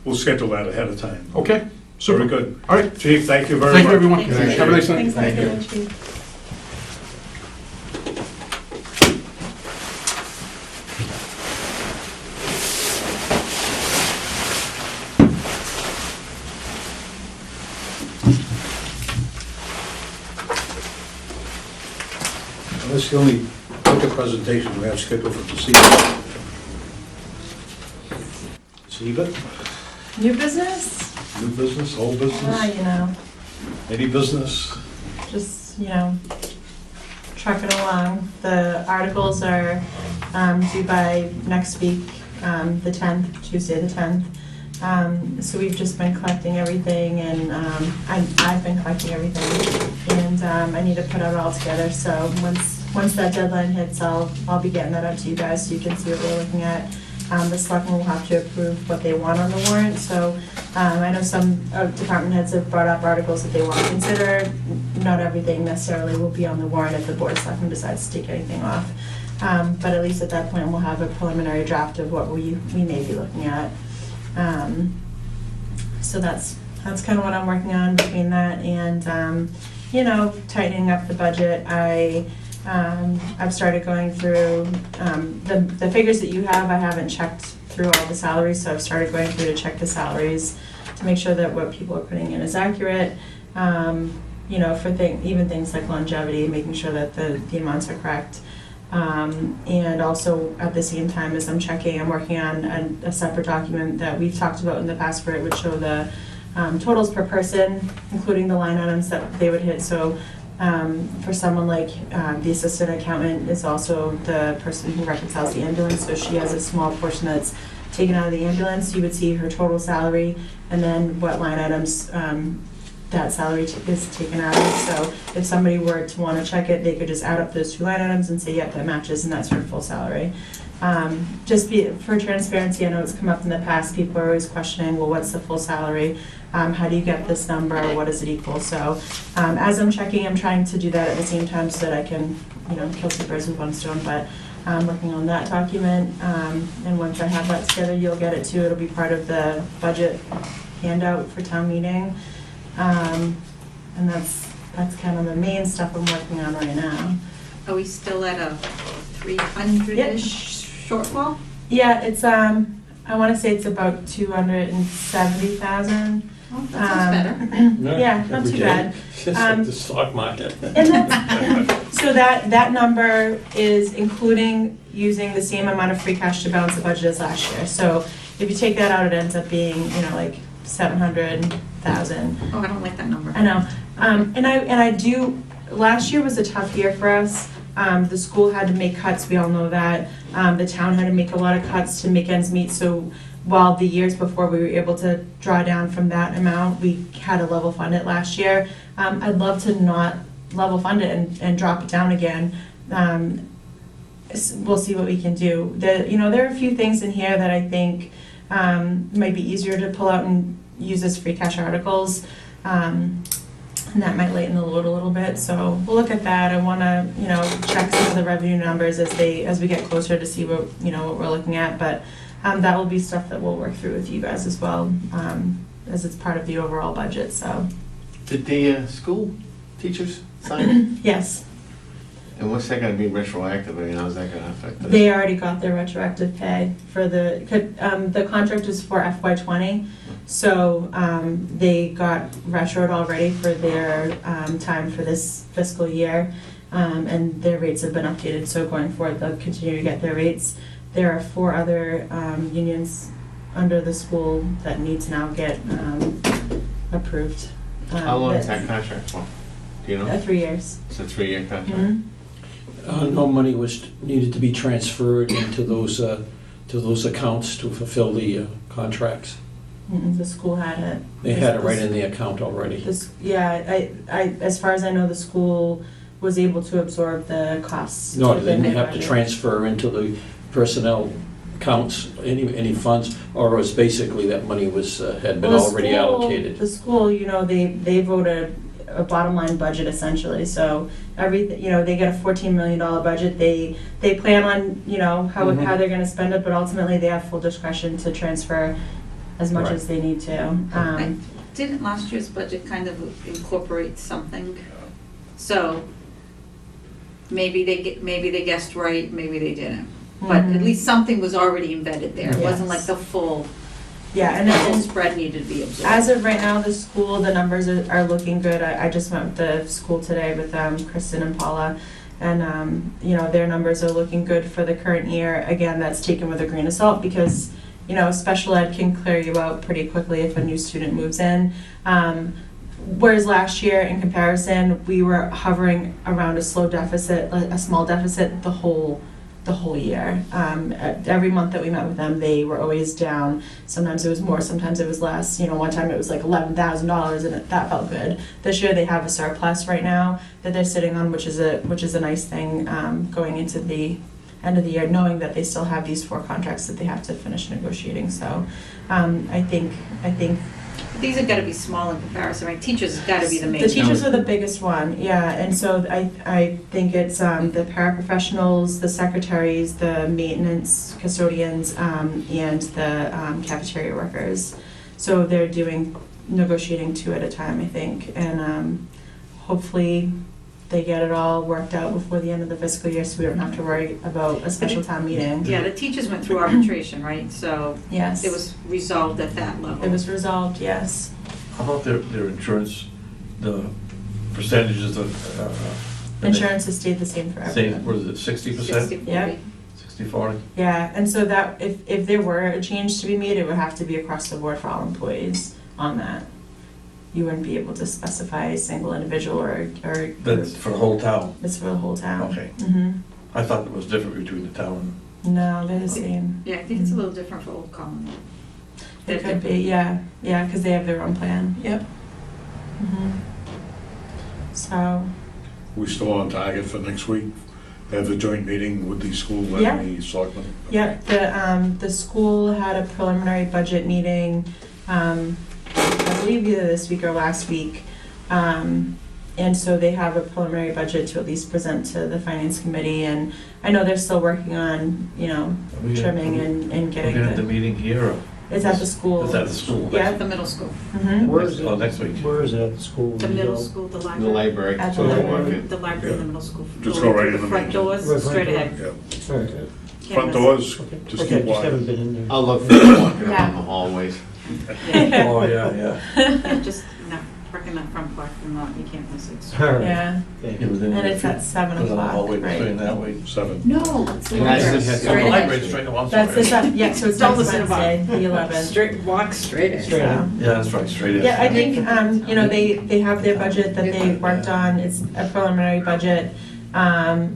we'll schedule that ahead of time. Okay, super. Very good. All right. Chief, thank you very much. Thank you, everyone. Thanks. Have a nice night. Thanks, Thank you. Mike. Chief. That's the only budget presentation we have scheduled for this evening. See it? New business? New business, old You business, know, any business? just, you know, trucking along. The articles are due by next week, the 10th, Tuesday the 10th. So we've just been collecting everything, and I've been collecting everything, and I need to put it all together. So once that deadline hits, I'll be getting that out to you guys so you can see what we're looking at. The selectmen will have to approve what they want on the warrant. So I know some department heads have brought up articles that they want to consider. Not everything necessarily will be on the warrant if the board of selectmen decides to take anything off. But at least at that point, we'll have a preliminary draft of what we may be looking at. So that's kind of what I'm working on between that and, you know, tightening up the budget. I've started going through the figures that you have. I haven't checked through all the salaries, so I've started going through to check the salaries to make sure that what people are putting in is accurate. You know, for even things like longevity, making sure that the amounts are correct. And also at the same time as I'm checking, I'm working on a separate document that we've talked about in the past where it would show the totals per person, including the line items that they would hit. So for someone like the assistant accountant is also the person who reconciles the ambulance, so she has a small portion that's taken out of the ambulance. You would see her total salary and then what line items that salary is taken out of. So if somebody were to want to check it, they could just add up those two line items and say, yep, that matches, and that's her full salary. For transparency, I know it's come up in the past, people are always questioning, well, what's the full salary? How do you get this number? What does it equal? So as I'm checking, I'm trying to do that at the same time so that I can, kill two birds with one stone, but I'm working on that document. And once I have that together, you'll get it too. It'll be part of the budget handout for town meeting. And that's kind of the main stuff I'm working on right now. Are we still at a 300-ish shortfall? Yeah, it's, I want to say it's about 270,000. Well, that sounds better. Yeah, not too bad. It's just like the stock market. And so that number is including using the same amount of free cash to balance the budget as last year. So if you take that out, it ends up being, like 700,000. Oh, I don't like that number. I know. And I do, last year was a tough year for us. The school had to make cuts, we all know that. The town had to make a lot of cuts to make ends meet. So while the years before we were able to draw down from that amount, we had to level fund it last year. I'd love to not level fund it and drop it down again. We'll see what we can do. There are a few things in here that I think might be easier to pull out and use as free cash articles. And that might lighten the load a little bit, so we'll look at that. I want to, check some of the revenue numbers as we get closer to see what we're looking at. But that will be stuff that we'll work through with you guys as well, as it's part of the overall budget. So. Did the school teachers sign it? Yes. And what's that gonna be retroactive? I mean, how's that gonna affect us? They already got their retroactive pay for the contract is for FY20, so they got retroed already for their time for this fiscal year, and their rates have been updated, so going forward, they'll continue to get their rates. There are 4 other unions under the school that need to now get approved. How long is that contract for? Do you know? 3 years. It's a 3-year contract? Mhm. No money was needed to be transferred into those accounts to fulfill the contracts. The school had it. They had it right in the account already. As far as I know, the school was able to absorb the costs. No, they within didn't their have to budget. transfer into the personnel accounts, any funds, or it was basically that money had been Well, the already school- allocated. The school, they voted a bottom line budget essentially, so everything, they get a $14 million budget. They plan on, how Mhm. they're gonna spend it, but ultimately they have full discretion to transfer as much Right. as they need to. Didn't last year's budget kind of incorporate something? So maybe they guessed right, maybe they didn't. But at Mhm. least something was already embedded there. It wasn't like Yes. the full And spread needed to be absorbed. as of right now, the school, the numbers are looking good. I just met with the school today with Kristen and Paula, and their numbers are looking good for the current year. Again, that's taken with a grain of salt because special ed can clear you out pretty quickly if a new student moves in. Whereas last year, in comparison, we were hovering around a small deficit the whole year. Every month that we met with them, they were always down. Sometimes it was more, sometimes it was less. One time it was like $11,000, and that felt good. This year they have a surplus right now that they're sitting on, which is a nice thing going into the end of the year, knowing that they still have these 4 contracts that they have to finish negotiating. So I think. These have got to be small in comparison, right? Teachers have got to be the main. The teachers are the biggest one, yeah, and so I think it's the paraprofessionals, the secretaries, the maintenance custodians, and the cafeteria workers. So they're negotiating 2 at a time, I think, and hopefully they get it all worked out before the end of the fiscal year, so we don't have to worry about a special town meeting. Yeah, the teachers went through arbitration, right? So Yes. it was resolved at that level. It was resolved, yes. How about their insurance, the percentages of? Insurance has stayed the same for Same, everyone. what is it, 60%? 60-40. Yeah. 60-40? Yeah, and so that, if there were a change to be made, it would have to be across the board for all employees on that. You wouldn't be able to specify a single individual or group. That's for the whole town? It's for the whole town. Okay. Mm-hmm. I thought it was different between the town No, they're the same. Yeah, I think it's a little different for Old Colony. It could be, yeah, because they have their own plan. Yep. Mhm. So, We still on target for next week? Have the joint meeting with the school Yeah. and the selectmen? yeah, the school had a preliminary budget meeting, I believe either this week or last week. And so they have a preliminary budget to at least present to the finance committee, and I know they're still working on, trimming and getting We're gonna have the the, meeting here, or it's at the school. it's at the school? Yeah. At the middle school, Mhm. Where is it? Oh, next week. Where is it at the school? the You middle know? school, the The library. library. At so the they library. walk in. The library and the middle school. Just Go go right right through in the the front main- doors, Right, straight front ahead. Yeah. All right. Can't Front miss it. doors, Okay. just Okay, keep just haven't wide. been in there. I'll look for you walking Yeah. around the hallways. Yeah, Oh, yeah. yeah, just working that front parking lot, you can't miss it. All right. Yeah, Thank Yeah, you. but then and it's if at 7 you go down the o'clock, hallway, straight right? in that way. 7. No, it's the And that's library. just- Oh, Straight the ahead. library's straight, oh, I'm That's sorry. yeah, so it's Don't next listen to Wednesday, Bob. the 11th. Straight, walk straight in. So, Yeah, that's right, straight in. yeah, I think, they have their budget that they worked on, it's a preliminary budget, and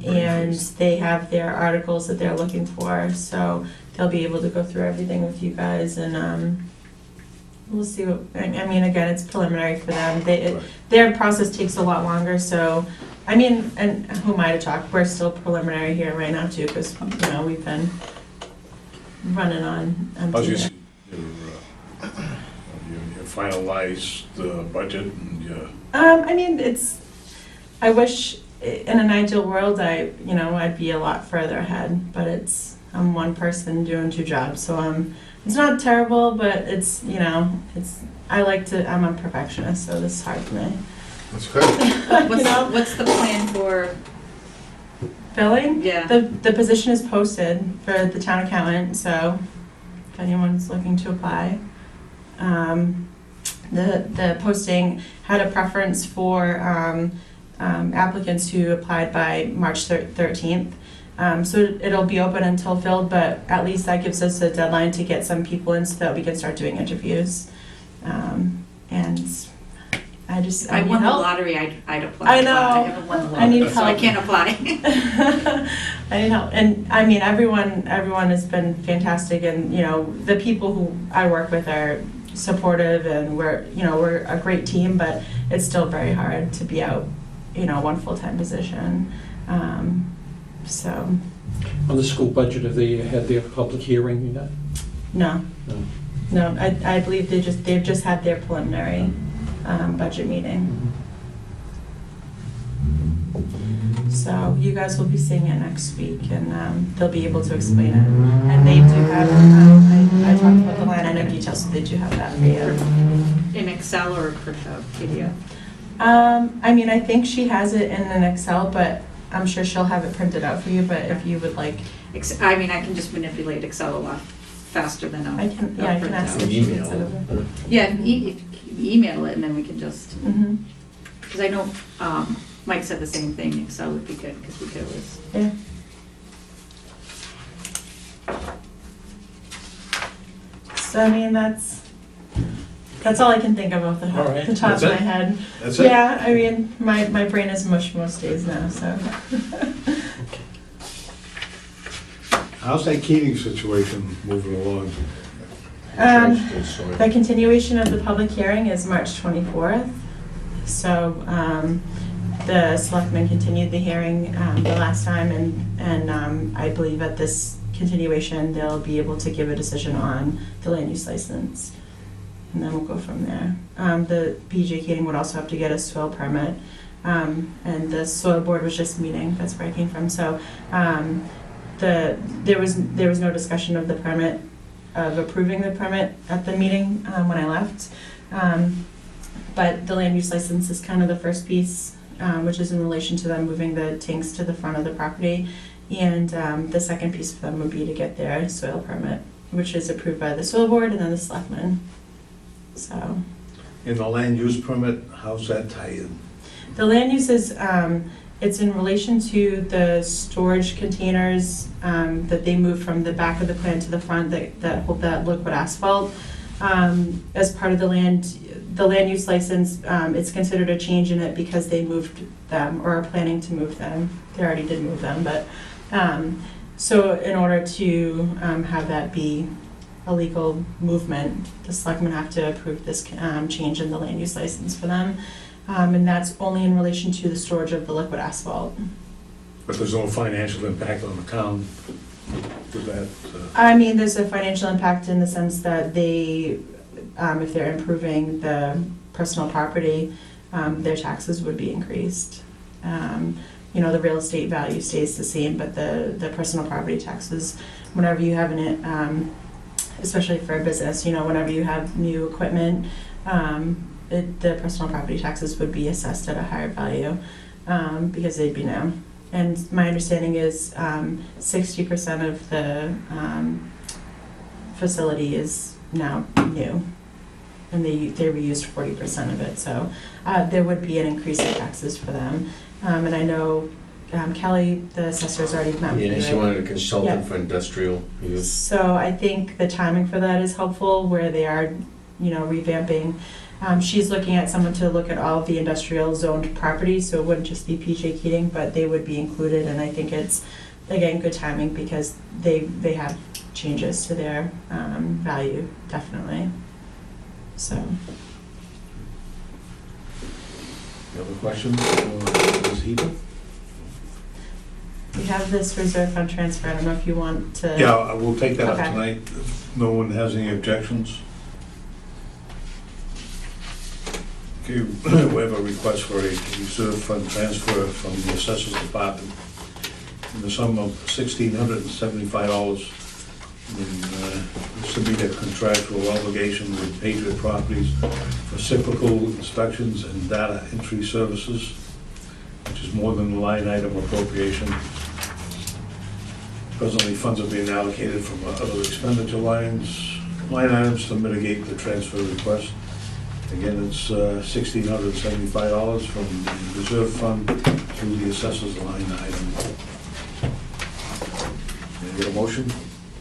they have their articles that they're looking for, so they'll be able to go through everything with you guys, and, we'll see what, I mean, again, it's preliminary for them, their process takes a lot longer, so, I mean, and who am I to talk, we're still preliminary here right now too, because, we've been running on How's empty. you finalize the budget and you... I mean, I wish in an ideal world, I'd be a lot further ahead, but I'm one person doing two jobs, so it's not terrible, but I'm a perfectionist, so this is hard for me. That's good. What's the plan for, Billing? yeah, The position is posted for the town accountant, so if anyone's looking to apply. The posting had a preference for applicants who applied by March 13th. So it'll be open until filled, but at least that gives us a deadline to get some people in so that we can start doing interviews. And I I need won the help. lottery, I'd apply. I know. but I haven't won the I lottery, need so I help. can't apply. I need help, and I mean, everyone has been fantastic, and the people who I work with are supportive, and we're a great team, but it's still very hard to be out, one full-time position. So, On the school budget, have they had their public hearing yet? no, No. I believe they've just had their preliminary budget meeting. So you guys will be seeing it next week, and they'll be able to explain it. And they do have, I talked about the line item details, so they do have that for you. In Excel or PDF? I mean, I think she has it in an Excel, but I'm sure she'll have it printed out for you, but if you would like, I mean, I can just manipulate Excel a lot faster than I can ask if she can send it over. Yeah, if you email it, and then we can just, Mhm. because I know Mike said the same thing, Excel would be good, because we could always. Yeah. So, I mean, that's all I can think of off All right, the top of that's my it? head. That's it? Yeah, I mean, my brain is mush most days now, so. How's that Keating situation moving along? The continuation of the public hearing is March 24th. So the selectmen continued the hearing the last time, and I believe at this continuation, they'll be able to give a decision on the land use license. And then we'll go from there. The PJ Keating would also have to get a soil permit, and the soil board was just meeting, that's where I came from. So there was no discussion of the permit, of approving the permit at the meeting when I left. But the land use license is kind of the first piece, which is in relation to them moving the tanks to the front of the property. And the second piece for them would be to get their soil permit, which is approved by the soil board and then the selectmen. So In the land use permit, how's that tie in? the land use is, it's in relation to the storage containers that they moved from the back of the plant to the front that hold that liquid asphalt. As part of the land use license, it's considered a change in it because they moved them or are planning to move them. They already did move them, but so in order to have that be a legal movement. The selectmen have to approve this change in the land use license for them. And that's only in relation to the storage of the liquid asphalt. But there's no financial impact on the town with that. I mean, there's a financial impact in the sense that they, if they're improving the personal property, their taxes would be increased. You know, the real estate value stays the same, but the personal property taxes, whenever you have especially for a business, you know, whenever you have new equipment, the personal property taxes would be assessed at a higher value, because they'd be new. And my understanding is 60% of the facility is now new, and they reused 40% of it. So there would be an increase in taxes for them. And I know Kelly, the assessor's already met with you, Yeah, she right? wanted a consultant Yeah. for industrial use. So I think the timing for that is helpful, where they are, you know, revamping. She's looking at someone to look at all of the industrial zoned properties, so it wouldn't just be PJ Keating, but they would be included, and I think it's, again, good timing because they have changes to their value, definitely. So, You have a question for Ms. Heber? we have this reserve fund transfer, I don't know if you want to. Yeah, I will take that up Okay. tonight, if no one has any objections. Okay, we have a request for a reserve fund transfer from the assessors department in the sum of $1,675. This to meet a contractual obligation with Patriot Properties for cyclical inspections and data entry services, which is more than the line item appropriation. Presently, funds are being allocated from other expenditure line items to mitigate the transfer request. Again, it's $1,675 from the reserve fund to the assessor's line item. Can I get a motion?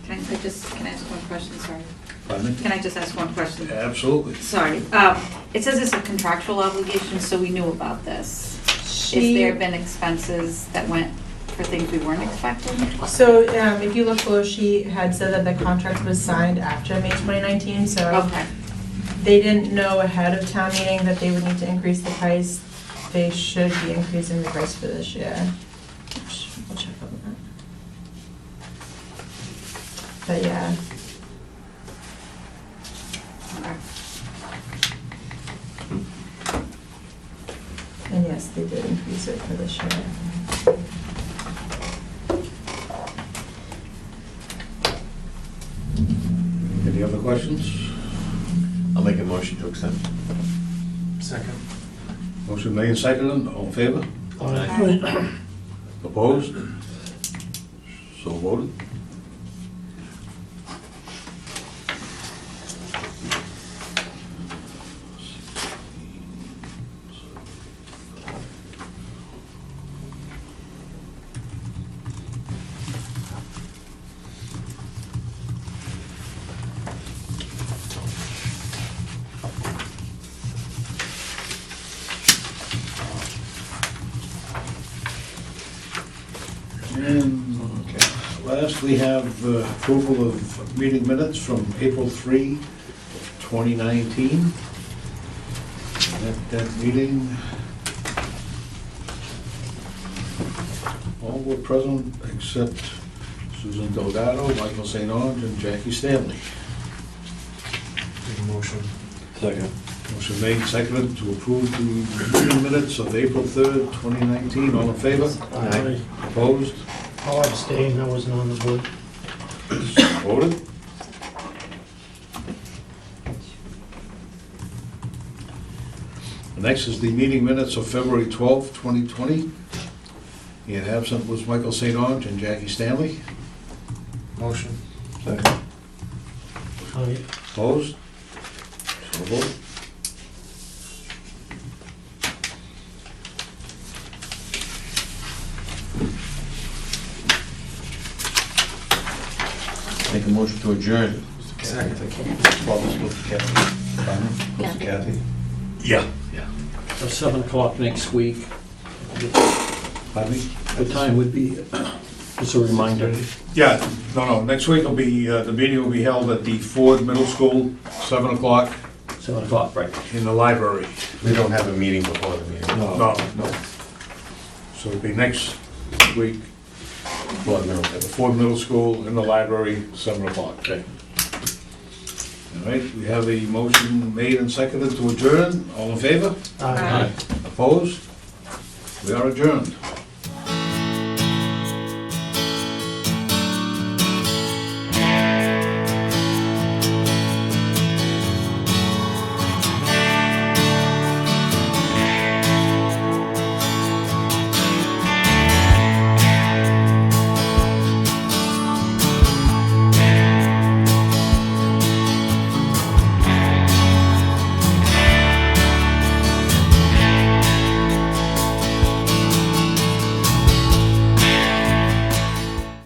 Can I ask one question, sorry? Pardon me? Can I just ask one question? Absolutely. Sorry, it says it's a contractual obligation, so we knew about this. Has there been expenses that went for things we weren't expecting? So if you look below, she had said that the contract was signed after May 2019, so Okay, they didn't know ahead of town meeting that they would need to increase the price. They should be increasing the price for this year. I'll check on that. But yeah, okay. and yes, they did increase it for this year. Any other questions? I'll make a motion to accept. Second. Motion made and seconded, all in favor? Aye. Opposed? So voted. And last, we have approval of meeting minutes from April 3, 2019. At that meeting, all were present except Susan Delgado, Michael St. Ange, and Jackie Stanley. Motion. Second. Motion made and seconded to approve the meeting minutes of April 3rd, 2019. All in favor? Aye. Opposed? I'll abstain, I wasn't on the board. Voted. Next is the meeting minutes of February 12th, 2020. And absent was Michael St. Ange and Jackie Stanley. Motion. Second. Opposed? So voted. Make a motion to adjourn. Second. Yeah. Kathy? Yeah. So 7 o'clock next week. Pardon me? The time would be Just a reminder. Yeah, no, next week will be, the meeting will be held at the Ford Middle School, 7 o'clock 7 o'clock, right. in the library. We don't have a meeting before the meeting. No. So it'll be next week Well, no. at the Ford Middle School in the library, 7 o'clock. Okay. All right, we have a motion made and seconded to adjourn. All in favor? Aye. Opposed? We are adjourned.